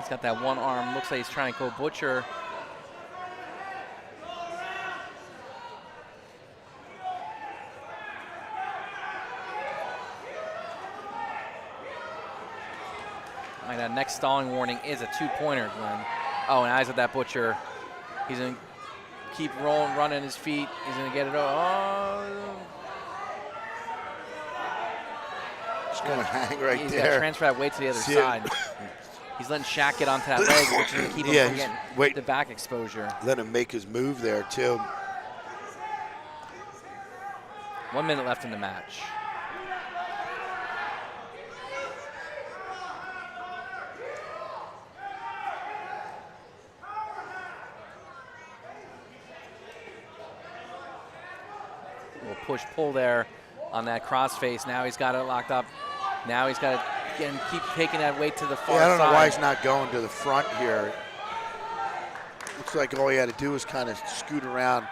He's got that one arm. Looks like he's trying to go butcher. That next stalling warning is a 2-pointer, Glenn. Oh, and eyes at that butcher. He's going to keep rolling, running his feet. He's going to get it. Oh. Just going to hang right He's there. got to transfer that weight to the other side. He's letting Shaq get onto that leg, which is going to keep him from getting the back exposure. Let him make his move there, too. 1 minute left in the match. Little push-pull there on that crossface. Now he's got it locked up. Now he's got to keep taking that weight to the far side. I don't know why he's not going to the front here. Looks like all he had to do was kind of scoot around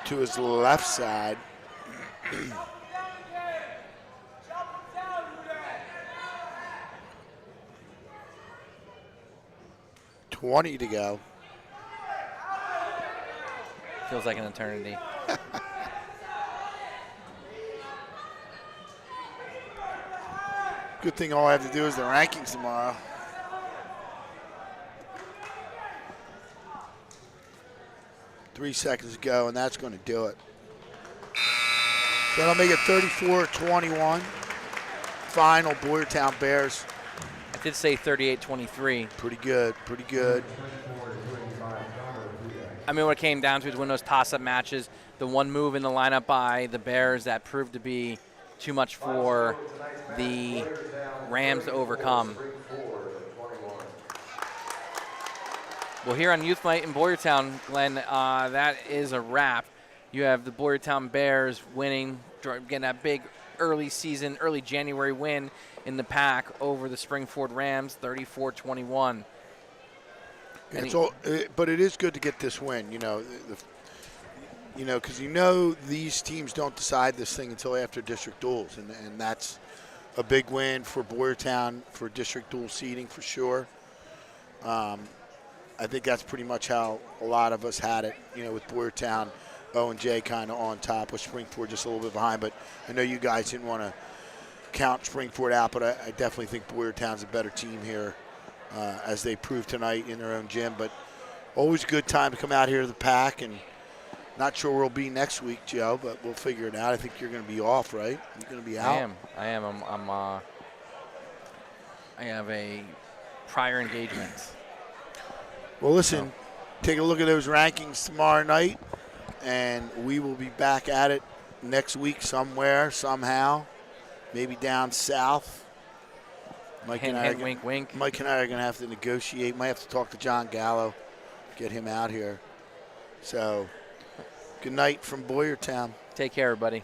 to his left side. 20 to go. Feels like an eternity. Good thing all I have to do is the rankings tomorrow. Three seconds to go, and that's going to do it. That'll make it 34-21. Final, Boyertown Bears. I did say 38-23. Pretty good, pretty good. I mean, what it came down to is when those toss-up matches, the one move in the lineup by the Bears that proved to be too much for the Rams to overcome. Well, here on Youth Night in Boyertown, Glenn, that is a wrap. You have the Boyertown Bears winning, getting that big early January win in the pack over the Springford Rams, 34-21. But it is good to get this win, because these teams don't decide this thing until after district duels, and that's a big win for Boyertown for district dual seeding for sure. I think that's pretty much how a lot of us had it, with Boyertown, O&J kind of on top, with Springford just a little bit behind. But I know you guys didn't want to count Springford out, but I definitely think Boyertown's a better team here. As they proved tonight in their own gym. But always a good time to come out here to the pack, and not sure where we'll be next week, Joe, but we'll figure it out. I think you're going to be off, right? You're going to be out? I am. I have a prior engagement. Well, listen, take a look at those rankings tomorrow night, and we will be back at it next week somewhere, somehow, maybe down south. Mike and I wink, wink. Mike and I are going to have to negotiate. Might have to talk to John Gallo, get him out here. So, good night from Boyertown. Take care, everybody.